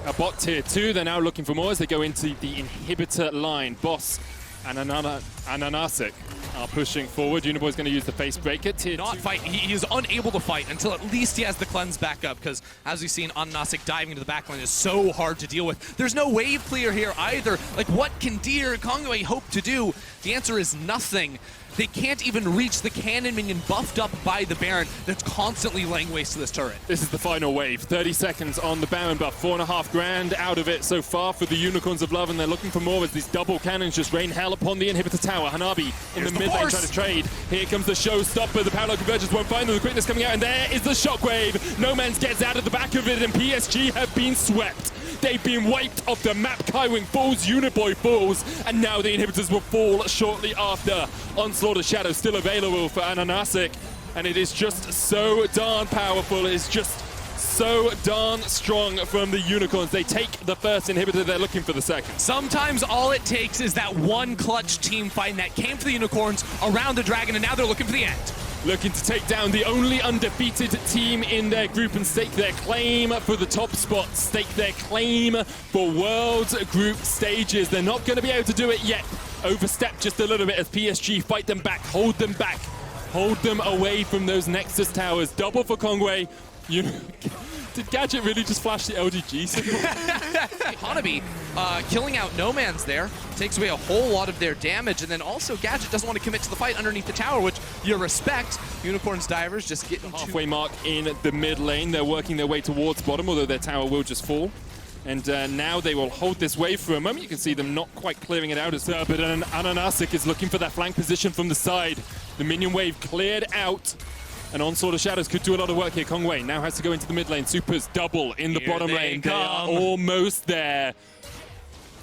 A bot tier 2, they're now looking for more as they go into the inhibitor line. Boss and Ananasik are pushing forward. Uniboy's going to use the face breaker. Tier Not 2. fight. He is unable to fight until at least he has the cleanse back up, because as we've seen, Ananasik diving into the backline is so hard to deal with. There's no wave clear here either. Like, what can Deer and Conway hope to do? The answer is nothing. they can't even reach the cannon minion buffed up by the Baron that's constantly laying waste to this turret. This is the final wave. 30 seconds on the Baron buff. 4.5 grand out of it so far for the Unicorns of Love, and they're looking for more as these double cannons just rain hell upon the inhibitor tower. Hanabi in the mid lane trying to trade. Here comes the showstopper. The Parallel Convergence won't find them. The quickness coming out, and there is the shockwave. No Man's gets out of the back of it, and PSG have been swept. They've been wiped off the map. Kaiwing falls, Uniboy falls, and now the inhibitors will fall shortly after. Onslaught of Shadow still available for Ananasic, and it is just so darn powerful. It's just so darn strong from the Unicorns. They take the first inhibitor, they're looking for the second. Sometimes all it takes is that one clutch team fight, and that came for the Unicorns around the Dragon, and now they're looking for the end. Looking to take down the only undefeated team in their group and stake their claim for the top spot, stake their claim for World Group stages. They're not going to be able to do it yet. Overstep just a little bit as PSG fight them back, hold them away from those Nexus towers. Double for Kongwei. Did Gadget really just flash the LGG symbol? Hanabi killing out No Man's there, takes away a whole lot of their damage, and then also Gadget doesn't want to commit to the fight underneath the tower, which you respect. Unicorns Divers just getting halfway mark in the mid lane. They're working their way towards bottom, although their tower will just fall. And now they will hold this wave for a moment. You can see them not quite clearing it out as but Ananasic is looking for that flank position from the side. The minion wave cleared out. And Onslaught of Shadows could do a lot of work here. Kongwei now has to go into the mid lane. Supers double in the bottom lane. They are almost there.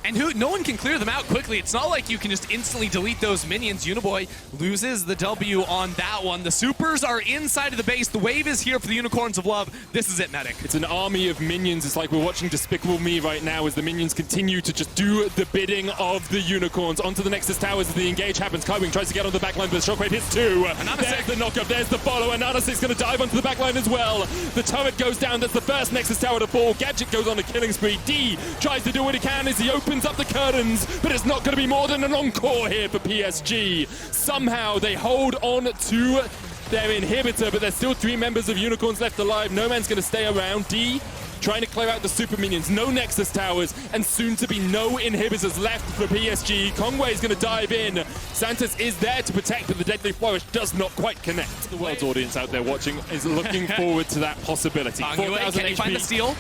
And no one can clear them out quickly. It's not like you can just instantly delete those minions. Uniboy loses the W on that one. The supers are inside of the base. The wave is here for the Unicorns of Love. This is it, Medic. It's an army of minions. It's like we're watching Despicable Me right now as the minions continue to just do the bidding of the Unicorns. Onto the Nexus towers as the engage happens. Kaiwing tries to get on the backline, but the shockwave hits two. There's the knockup. There's the follow. Ananasic's going to dive onto the backline as well. The turret goes down. That's the first Nexus tower to fall. Gadget goes on a killing spree. D tries to do what he can as he opens up the curtains, but it's not going to be more than an encore here for PSG. Somehow they hold on to their inhibitor, but there's still 3 members of Unicorns left alive. No Man's going to stay around. D trying to clear out the super minions. No Nexus towers, and soon to be no inhibitors left for PSG. Kongwei is going to dive in. Santos is there to protect, but the Deadly Flourish does not quite connect. The world's audience out there watching is looking forward to that possibility. 4,000 Can he find the steal?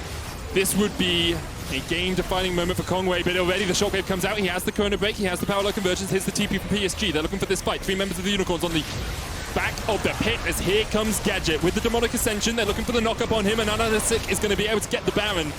This would be a game-defining moment for Kongwei, but already the shockwave comes out. He has the Chrono Break, he has the Parallel Convergence, here's the TP from PSG. They're looking for this fight. 3 members of the Unicorns on the back of the pit as here comes Gadget with the Demonic Ascension. They're looking for the knock-up on him, and Ananasic is going to be able to get the Baron.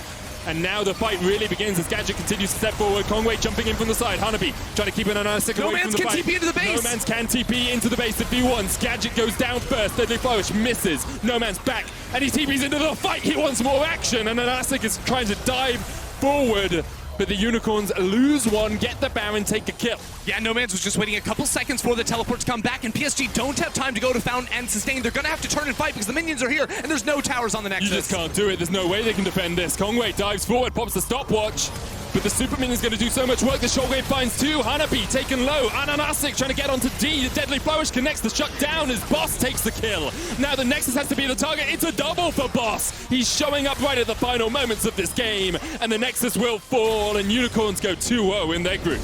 And now the fight really begins as Gadget continues to step forward. Kongwei jumping in from the side. Hanabi trying to keep an Ananasic away from the fight. No Man's can TP into the base. No Man's can TP into the base if he wants. Gadget goes down first. Deadly Flourish misses. No Man's back, and he TPs into the fight. He wants more action, and Ananasic is trying to dive forward. But the Unicorns lose one, get the Baron, take a kill. Yeah, No Man's was just waiting a couple seconds for the teleport to come back, and PSG don't have time to go to Fountain and sustain. They're going to have to turn and fight because the minions are here, and there's no towers on the Nexus. You just can't do it. There's no way they can defend this. Kongwei dives forward, pops the stopwatch. But the super minion's going to do so much work. The shockwave finds 2. Hanabi taken low. Ananasic trying to get onto D. The Deadly Flourish connects the shutdown as Boss takes the kill. Now the Nexus has to be the target. It's a double for Boss. He's showing up right at the final moments of this game. And the Nexus will fall, and Unicorns go 2-0 in their group.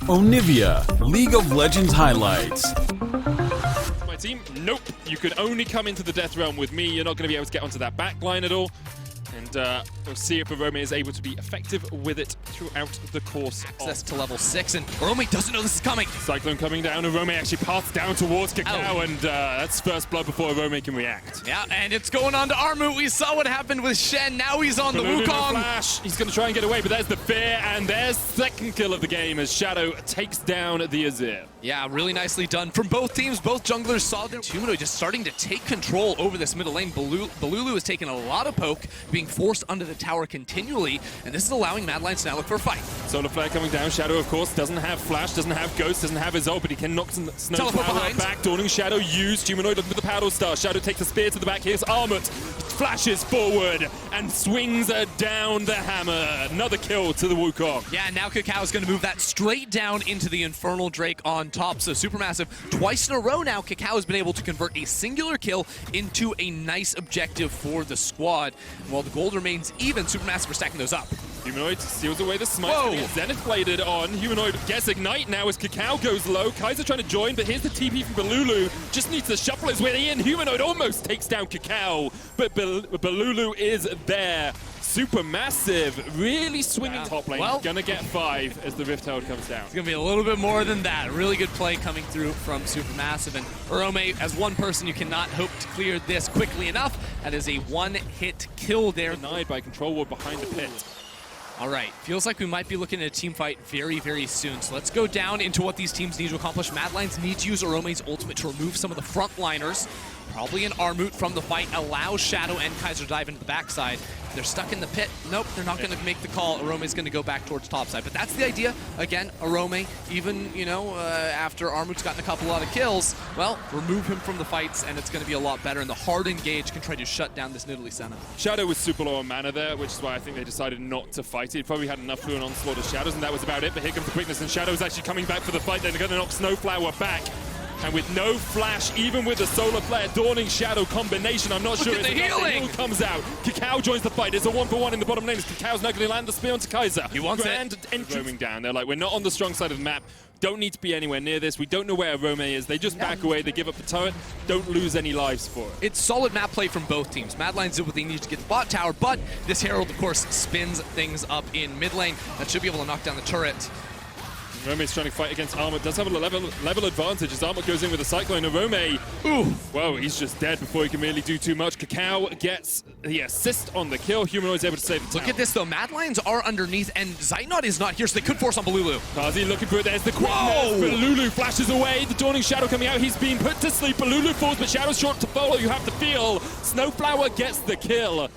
Onivia, League of Legends highlights. My team, nope. You can only come into the Death Realm with me. You're not going to be able to get onto that back line at all. And we'll see if Rome is able to be effective with it throughout the course. Access to level 6, and Rome doesn't know this is coming. Cyclone coming down, and Rome actually paths down towards Kakao, and that's first blood before Rome can react. Yeah, and it's going on to Armut. We saw what happened with Shen. Now he's on the Wukong. Flash. He's going to try and get away, but there's the fear, and there's second kill of the game as Shadow takes down the Azir. Yeah, really nicely done from both teams. Both junglers saw their Tumino just starting to take control over this middle lane. Balulu has taken a lot of poke, being forced under the tower continually, and this is allowing Mad Lions to now look for a fight. Solar Flare coming down. Shadow, of course, doesn't have Flash, doesn't have Ghost, doesn't have his ult, but he can knock some Snow Power back. Dawning Shadow used. Humanoid looking for the Paddle Star. Shadow takes the spear to the back. Here's Armut. flashes forward and swings down the hammer. Another kill to the Wukong. Yeah, and now Cacao is going to move that straight down into the Infernal Drake on top. So Supermassive, twice in a row now, Cacao has been able to convert a singular kill into a nice objective for the squad. And while the gold remains even, Supermassive are stacking those up. Humanoid steals away the smite. Zenith bladed on. Humanoid gets Ignite now as Cacao goes low. Kaiser trying to join, but here's the TP from Balulu. Just needs to shuffle his way in. Humanoid almost takes down Cacao, but Balulu is there. Supermassive really swinging top lane. Well, gonna get 5 as the Rift Herald comes down. It's gonna be a little bit more than that. Really good play coming through from Supermassive, and Orome, as one person, you cannot hope to clear this quickly enough. That is a one-hit kill there. Denied by Control Ward behind the pit. All right, feels like we might be looking at a team fight very, very soon. So let's go down into what these teams need to accomplish. Mad Lions need to use Orome's ultimate to remove some of the frontliners. Probably an Armut from the fight allows Shadow and Kaiser to dive into the backside. They're stuck in the pit. Nope, they're not going to make the call. Orome's going to go back towards topside. But that's the idea. Again, Orome, even, you know, after Armut's gotten a lot of kills, well, remove him from the fights, and it's going to be a lot better. And the hard engage can try to shut down this Nidalee Senna. Shadow was super low on mana there, which is why I think they decided not to fight it. He probably had enough for an onslaught of Shadows, and that was about it. But here comes the quickness, and Shadow's actually coming back for the fight. They're going to knock Snowflower back. And with no flash, even with the Solar Flare Dawning Shadow combination, I'm not sure if the healing comes out. Cacao joins the fight. It's a 1-for-1 in the bottom lane as Cacao's not going to land the spear onto Kaiser. He wants it. Roaming down. They're like, we're not on the strong side of the map. Don't need to be anywhere near this. We don't know where Orome is. They just back away. They give up the turret. Don't lose any lives for it. It's solid map play from both teams. Mad Lions did what they need to get the bot tower, but this Herald, of course, spins things up in mid lane. That should be able to knock down the turret. Rome's trying to fight against Armut. Does have a level advantage as Armut goes in with a Cyclone. And Rome, well, he's just dead before he can really do too much. Cacao gets the assist on the kill. Humanoid's able to save the tower. Look at this, though. Mad Lions are underneath, and Zeitnot is not here, so they could force on Balulu. Kazi looking for it. There's the quickness. Balulu flashes away. The Dawning Shadow coming out. He's being put to sleep. Balulu falls, but Shadow's short to follow. You have to feel. Snowflower gets the kill.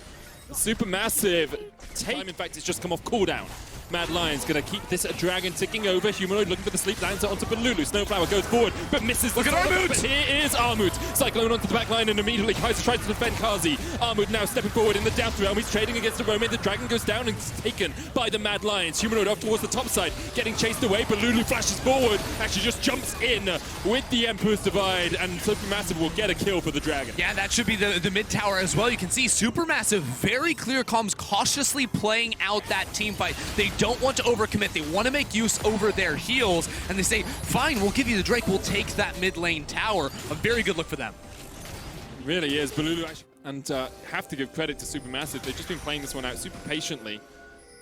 Supermassive time. In fact, it's just come off cooldown. Mad Lions gonna keep this dragon ticking over. Humanoid looking for the sleep, lands it onto Balulu. Snowflower goes forward, but misses. Look at Armut! But here is Armut. Cyclone onto the back line, and immediately Kaiser tries to defend Kazi. Armut now stepping forward in the Death Realm. He's trading against the Roman. The dragon goes down and is taken by the Mad Lions. Humanoid off towards the top side, getting chased away. Balulu flashes forward, actually just jumps in with the Emperor's Divide, and Supermassive will get a kill for the dragon. Yeah, that should be the mid tower as well. You can see Supermassive, very clear comms, cautiously playing out that team fight. They don't want to overcommit. They want to make use over their heals, and they say, fine, we'll give you the Drake, we'll take that mid lane tower. A very good look for them. It really is. Balulu actually, and have to give credit to Supermassive. They've just been playing this one out super patiently.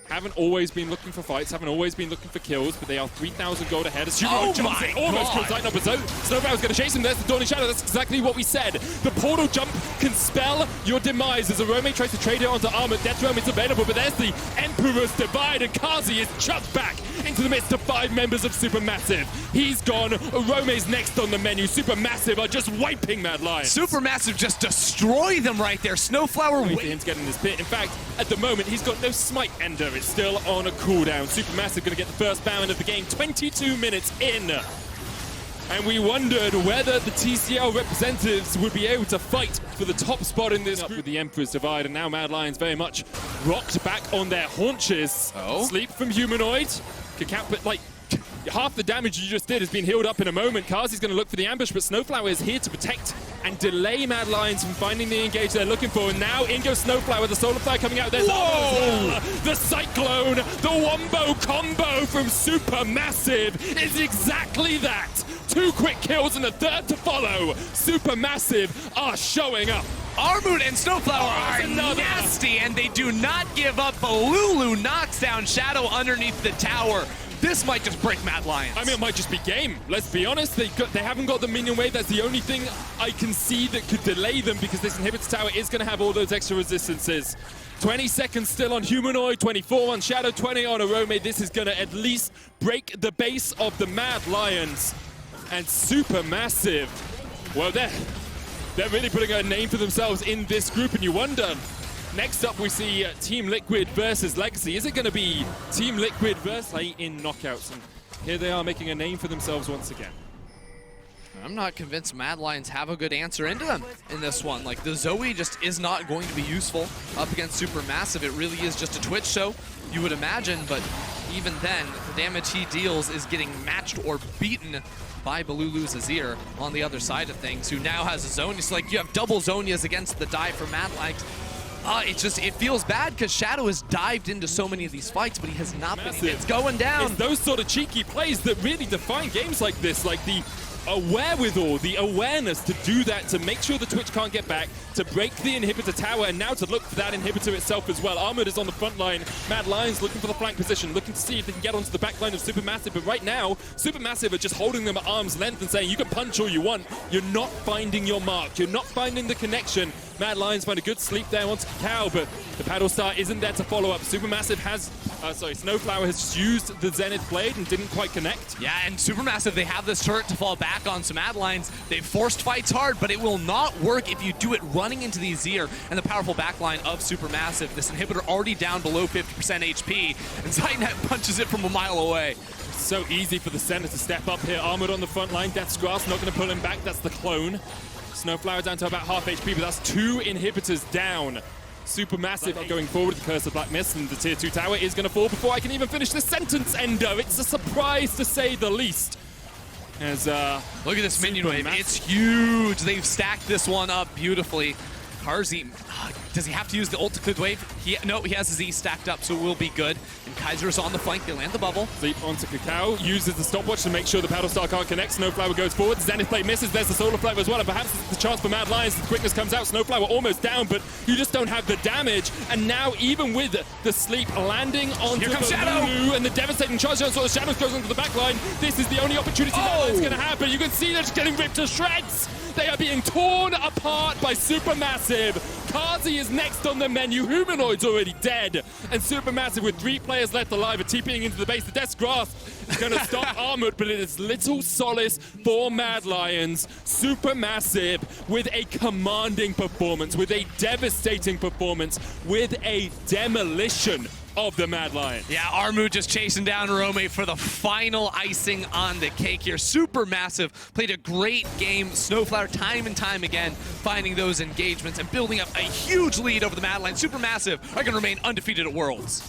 Haven't always been looking for fights, haven't always been looking for kills, but they are 3,000 gold ahead as Humanoid jumps in, almost kills Zeitnot, but Snowflower's going to chase him. There's the Dawning Shadow. That's exactly what we said. The portal jump can spell your demise as Orome tries to trade it onto Armut. Death Realm is available, but there's the Emperor's Divide, and Kazi is chucked back into the midst of 5 members of Supermassive. He's gone. Orome's next on the menu. Supermassive are just wiping Mad Lions. Supermassive just destroy them right there. Snowflower wait for him to get in this pit. In fact, at the moment, he's got no smite ender. It's still on a cooldown. Supermassive going to get the first ban of the game. 22 minutes in. And we wondered whether the TCL representatives would be able to fight for the top spot in this group with the Emperor's Divide. And now Mad Lions very much rocked back on their haunches. Sleep from Humanoid. Cacao, but like, half the damage you just did has been healed up in a moment. Kazi's going to look for the ambush, but Snowflower is here to protect and delay Mad Lions from finding the engage they're looking for. And now in goes Snowflower, the Solar Flare coming out. There's the Cyclone, the Wombo combo from Supermassive is exactly that. 2 quick kills and a third to follow. Supermassive are showing up. Armut and Snowflower are nasty, and they do not give up. Balulu knocks down Shadow underneath the tower. This might just break Mad Lions. I mean, it might just be game. Let's be honest. They haven't got the minion wave. That's the only thing I can see that could delay them, because this inhibitor tower is going to have all those extra resistances. 20 seconds still on Humanoid, 24 on Shadow, 20 on Orome. This is going to at least break the base of the Mad Lions. And Supermassive, well, they're really putting a name for themselves in this group, and you wonder. Next up, we see Team Liquid versus Legacy. Is it going to be Team Liquid versus in knockouts? And here they are making a name for themselves once again. I'm not convinced Mad Lions have a good answer into them in this one. Like, the Zoe just is not going to be useful up against Supermassive. It really is just a Twitch show, you would imagine, but even then, the damage he deals is getting matched or beaten by Balulu's Azir on the other side of things, who now has a Zone. It's like you have double Zonias against the dive for Mad Lions. It feels bad because Shadow has dived into so many of these fights, but he has not been. It's going down. It's those sort of cheeky plays that really define games like this, like the wherewithal, the awareness to do that, to make sure the Twitch can't get back, to break the inhibitor tower, and now to look for that inhibitor itself as well. Armored is on the front line. Mad Lions looking for the flank position, looking to see if they can get onto the back line of Supermassive, but right now, Supermassive are just holding them at arm's length and saying, you can punch all you want. You're not finding your mark. You're not finding the connection. Mad Lions find a good sleep there onto Cacao, but the Paddle Star isn't there to follow up. Supermassive has, Snowflower has just used the Zenith Blade and didn't quite connect. Yeah, and Supermassive, they have this turret to fall back on. So Mad Lions, they've forced fights hard, but it will not work if you do it running into the Azir and the powerful backline of Supermassive. This inhibitor already down below 50% HP, and Zaynet punches it from a mile away. So easy for the center to step up here. Armored on the front line. Death's Grasp not going to pull him back. That's the clone. Snowflower down to about half HP, but that's 2 inhibitors down. Supermassive going forward with the Curse of Black Mist, and the Tier 2 tower is going to fall before I can even finish this sentence, Endo. It's a surprise to say the least. As look at this minion wave. It's huge. They've stacked this one up beautifully. Karzi, does he have to use the ult to clear the wave? No, he has his E stacked up, so it will be good. And Kaiser's on the flank. They land the bubble. Sleep onto Cacao, uses the stopwatch to make sure the Paddle Star can't connect. Snowflower goes forward. Zenith Blade misses. There's the Solar Flare as well. And perhaps it's the chance for Mad Lions. The quickness comes out. Snowflower almost down, but you just don't have the damage. And now, even with the sleep landing onto the Lulu and the devastating charge, so the Shadows goes onto the back line. This is the only opportunity that's going to happen. You can see they're just getting ripped to shreds. They are being torn apart by Supermassive. Kazi is next on the menu. Humanoid's already dead. And Supermassive, with 3 players left alive, are TPing into the base. The Death's Grasp is going to stop Armored, but it is little solace for Mad Lions. Supermassive with a commanding performance, with a devastating performance, with a demolition of the Mad Lions. Yeah, Armu just chasing down Rome for the final icing on the cake here. Supermassive played a great game. Snowflower time and time again finding those engagements and building up a huge lead over the Mad Lions. Supermassive are going to remain undefeated at Worlds.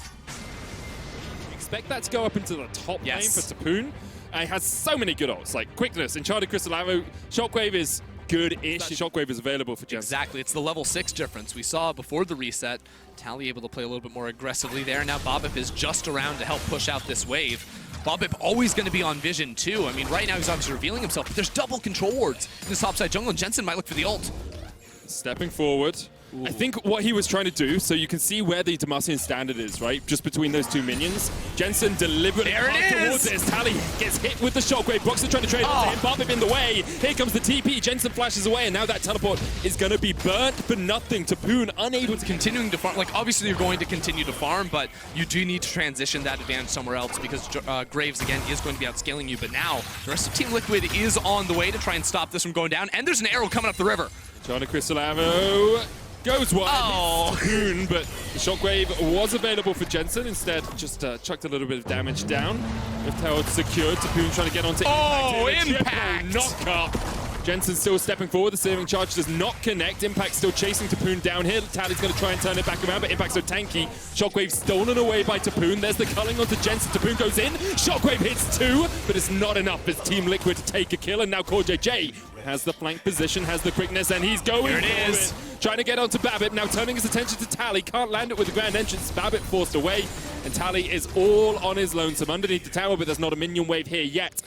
Expect that to go up into the top lane for Tapoon. He has so many good ults, like Quickness, Enchanted Crystal Arrow, Shockwave is good-ish. Shockwave is available for Jensen. Exactly, it's the level 6 difference. We saw before the reset, Tally able to play a little bit more aggressively there. Now Bobip is just around to help push out this wave. Bobip always going to be on vision too. I mean, right now he's obviously revealing himself, but there's double control wards in this topside jungle, and Jensen might look for the ult. Stepping forward. Ooh. I think what he was trying to do, so you can see where the Demacian standard is, right? Just between those 2 minions. Jensen deliberately towards it. Tally gets hit with the shockwave. Broxton trying to trade onto him. Bobip in the way. Here comes the TP. Jensen flashes away, and now that teleport is going to be burnt for nothing. Tapoon unable to continuing to farm. Like, obviously you're going to continue to farm, but you do need to transition that advantage somewhere else because Graves, again, is going to be outscaling you. But now, the rest of Team Liquid is on the way to try and stop this from going down, and there's an arrow coming up the river. Enchanted Crystal Arrow goes wide. Tapoon, but the Shockwave was available for Jensen. Instead, just chucked a little bit of damage down. Rift Herald secured. Tapoon trying to get onto Impact! Knock up. Jensen still stepping forward. The saving charge does not connect. Impact still chasing Tapoon down here. Tally's going to try and turn it back around, but Impact's so tanky. Shockwave stolen away by Tapoon. There's the culling onto Jensen. Tapoon goes in. Shockwave hits 2, but it's not enough as Team Liquid to take a kill. And now CoreJJ has the flank position, has the quickness, and he's going for it. Trying to get onto Babbitt. Now turning his attention to Tally. Can't land it with the grand entrance. Babbitt forced away, and Tally is all on his lonesome underneath the tower, but there's not a minion wave here yet.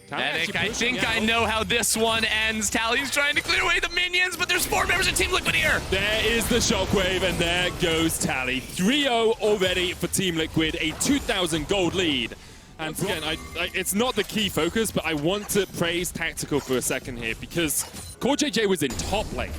Medic, I think I know how this one ends. Tally's trying to clear away the minions, but there's 4 members of Team Liquid here. There is the Shockwave, and there goes Tally. 3-0 already for Team Liquid, a 2,000 gold lead. And again, it's not the key focus, but I want to praise Tactical for a second here, because CoreJJ was in top lane.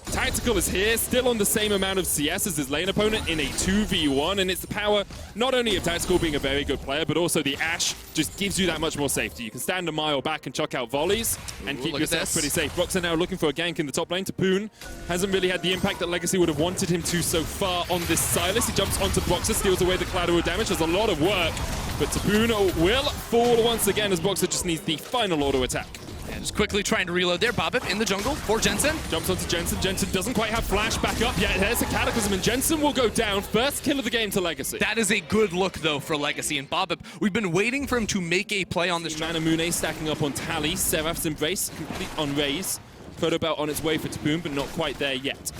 Tactical is here, still on the same amount of CS as his lane opponent in a 2v1, and it's the power not only of Tactical being a very good player, but also the Ashe just gives you that much more safety. You can stand a mile back and chuck out volleys and keep yourself pretty safe. Broxton now looking for a gank in the top lane. Tapoon hasn't really had the impact that Legacy would have wanted him to so far on this Silas. He jumps onto Boxer, steals away the collateral damage. There's a lot of work, but Tapoon will fall once again as Boxer just needs the final auto attack. And Just quickly trying to reload there. Bobbip in the jungle for Jensen. Jumps onto Jensen. Jensen doesn't quite have flash back up yet. There's a Cataclysm, and Jensen will go down. First kill of the game to Legacy. That is a good look, though, for Legacy. And Bobbip, we've been waiting for him to make a play on this. Manamune stacking up on Tally. Seraph's Embrace complete on Raze. Photo Belt on its way for Taboon, but not quite there yet.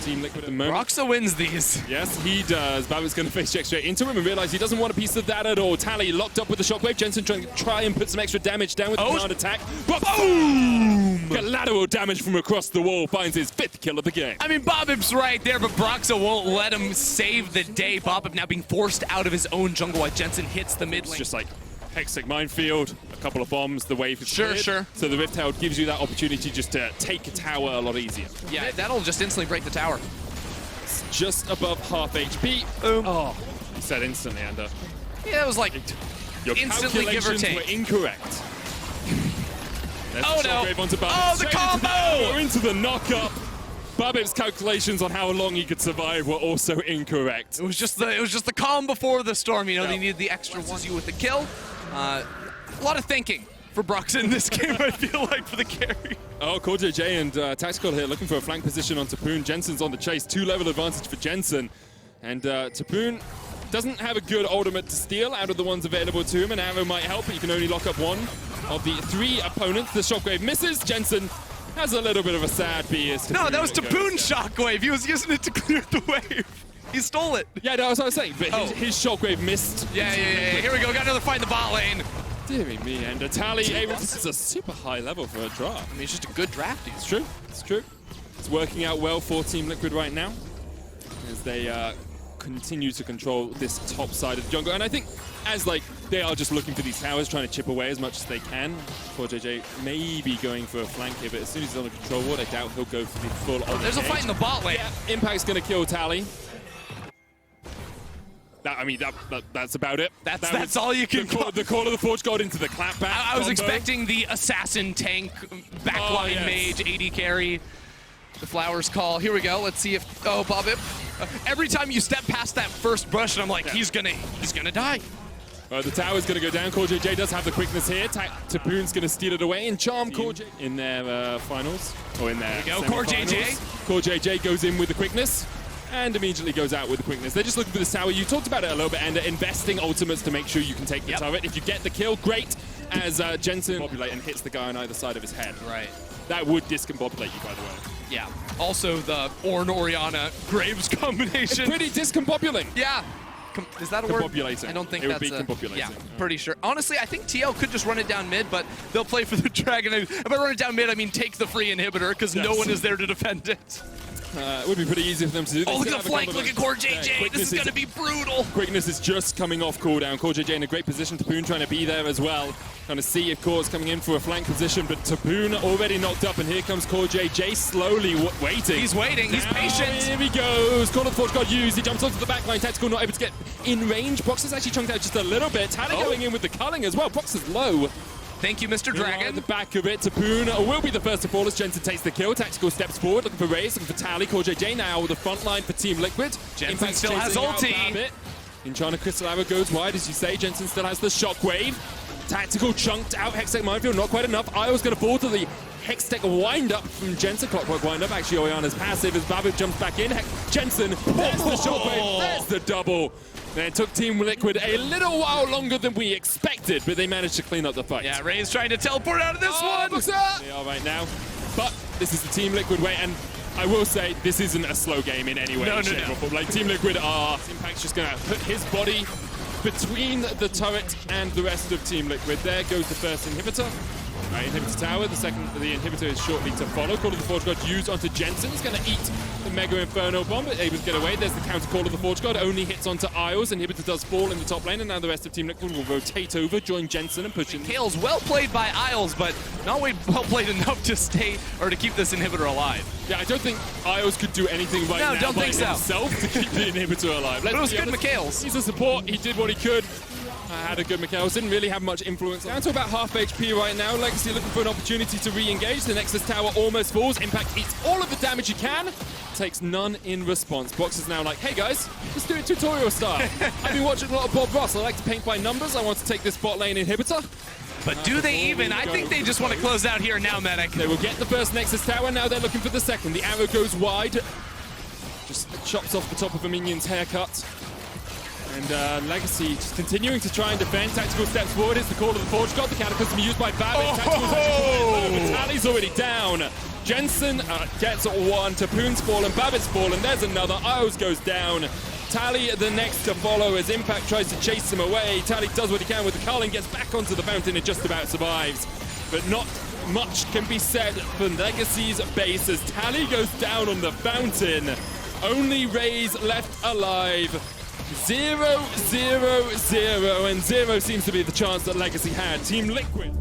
Team Liquid at the moment. Roxa wins these. Yes, he does. Babbitt's going to face check straight into him and realize he doesn't want a piece of that at all. Tally locked up with the shockwave. Jensen trying to and put some extra damage down with the command attack. But boom! Collateral damage from across the wall finds his 5th kill of the game. I mean, Bobbip's right there, but Broxa won't let him save the day. Bobbip now being forced out of his own jungle while Jensen hits the mid lane. It's just like Hextech Minefield, a couple of bombs, the wave is cleared. Sure. So the Rift Herald gives you that opportunity just to take a tower a lot easier. Yeah, that'll just instantly break the tower. It's just above half HP. Boom. Oh, he said instantly, and Yeah, it was like your instantly give or calculations take. were incorrect. There's Oh, the no. shockwave onto Babbit. Oh, the Straight combo! Into the knock-up. Babbit's calculations on how long he could survive were also incorrect. It was just the calm before the storm. You know, they needed the extra one you with the kill. A lot of thinking for Broxa in this game, I feel like, for the carry. Oh, CoreJJ and Tactical here looking for a flank position on Taboon. Jensen's on the chase, 2-level advantage for Jensen. And Taboon doesn't have a good ultimate to steal out of the ones available to him. An arrow might help, but you can only lock up one of the 3 opponents. The shockwave misses. Jensen has a little bit of a sad B. No, that was Taboon's shockwave. He was using it to clear the wave. He stole it. Yeah, that's what I was saying, but his shockwave missed. Yeah. Here we go. Got another fight in the bot lane. Deary me, and Tally able to... This is a super high level for a draft. I mean, it's just a good draft. It's true. It's true. It's working out well for Team Liquid right now as they continue to control this top side of the jungle. And I think as they are just looking for these towers, trying to chip away as much as they can. CoreJJ may be going for a flank here, but as soon as he's on the control ward, I doubt he'll go for the full on. There's a fight in the bot lane. Yeah, Impact's going to kill Tally. That's about it. That's all you can call. The Call of the Forge God into the clapback. I was combo. expecting the assassin tank backline mage AD carry. The flowers call. Here we go. Let's see if Bobbip. Every time you step past that first brush, and I'm like, he's gonna die. The tower's going to go down. CoreJJ does have the quickness here. Taboon's going to steal it away and charm CoreJJ in their finals. Or in their CoreJJ. CoreJJ goes in with the quickness and immediately goes out with the quickness. They're just looking for the tower. You talked about it a little bit, and investing ultimates to make sure you can take the turret. If you get the kill, great, as Jensen populate and hits the guy on either side of his head. Right. That would discombobulate you, by the way. Yeah. Also, the Ornn Orianna Graves combination. It's pretty discombobulating. Yeah. Is that a word? Combobulating. I don't think it that's would be combobulating. Yeah, pretty sure. Honestly, I think TL could just run it down mid, but they'll play for the dragon. If I run it down mid, I mean take the free inhibitor, because no one is there to defend it. It would be pretty easy for them to do. Oh, look at the flank. Look at CoreJJ. This is going to be brutal. Quickness is just coming off cooldown. CoreJJ in a great position. Taboon trying to be there as well. Trying to see if Core's coming in for a flank position, but Taboon already knocked up, and here comes CoreJJ slowly waiting. He's waiting. He's patient. Here he goes. Call of the Forge got used. He jumps onto the backline. Tactical not able to get in range. Brox is actually chunked out just a little bit. Tally going in with the culling as well. Brox is low. Thank you, Mr. Dragon. At the back of it, Taboon will be the first to fall as Jensen takes the kill. Tactical steps forward, looking for Raze, looking for Tally. CoreJJ now with the front line for Team Liquid. Jensen still has ulti. Enchanter Crystal Arrow goes wide, as you say. Jensen still has the shockwave. Tactical chunked out. Hextech Minefield, not quite enough. Io's going to fall to the Hextech wind-up from Jensen. Clockwork wind-up. Actually, Orianna's passive as Babbit jumps back in. Jensen, there's the shockwave. There's the double. And it took Team Liquid a little while longer than we expected, but they managed to clean up the fight. Yeah, Ray's trying to teleport out of this one. They are right now. But this is the Team Liquid way, and I will say this isn't a slow game in any way. No. Like Team Liquid are... Impact's just going to put his body between the turret and the rest of Team Liquid. There goes the first inhibitor. Right, inhibitor tower. The inhibitor is shortly to follow. Call of the Forge God used onto Jensen. He's going to eat the Mega Inferno Bomb, but able to get away. There's the counter Call of the Forge God. Only hits onto Isles. Inhibitor does fall in the top lane, and now the rest of Team Liquid will rotate over, join Jensen, and push in. Kale's well played by Isles, but not well played enough to stay or to keep this inhibitor alive. Yeah, I don't think Isles could do anything right now don't by think so. himself to keep the inhibitor alive. But it was good McHale's. He's a support. He did what he could. Had a good McHale's. Didn't really have much influence. Down to about half HP right now. Legacy looking for an opportunity to re-engage. The Nexus Tower almost falls. Impact eats all of the damage he can. Takes none in response. Box is now like, hey guys, let's do it tutorial style. I've been watching a lot of Bob Ross. I like to paint by numbers. I want to take this bot lane inhibitor. But do they even? I think they just want to close out here now, Medic. They will get the first Nexus Tower, now they're looking for the second. The arrow goes wide. Just chops off the top of a minion's haircut. And Legacy just continuing to try and defend. Tactical steps forward is the call of the Forge God. The Cataclysm used by Babbitt. Tali's already down. Jensen gets one. Tapoon's fallen. Babbitt's fallen. There's another. Ios goes down. Tali the next to follow as Impact tries to chase him away. Tali does what he can with the Carlin, gets back onto the fountain and just about survives. But not much can be said for Legacy's base as Tali goes down on the fountain. Only Rays left alive. 0-0-0, and 0 seems to be the chance that Legacy had. Team Liquid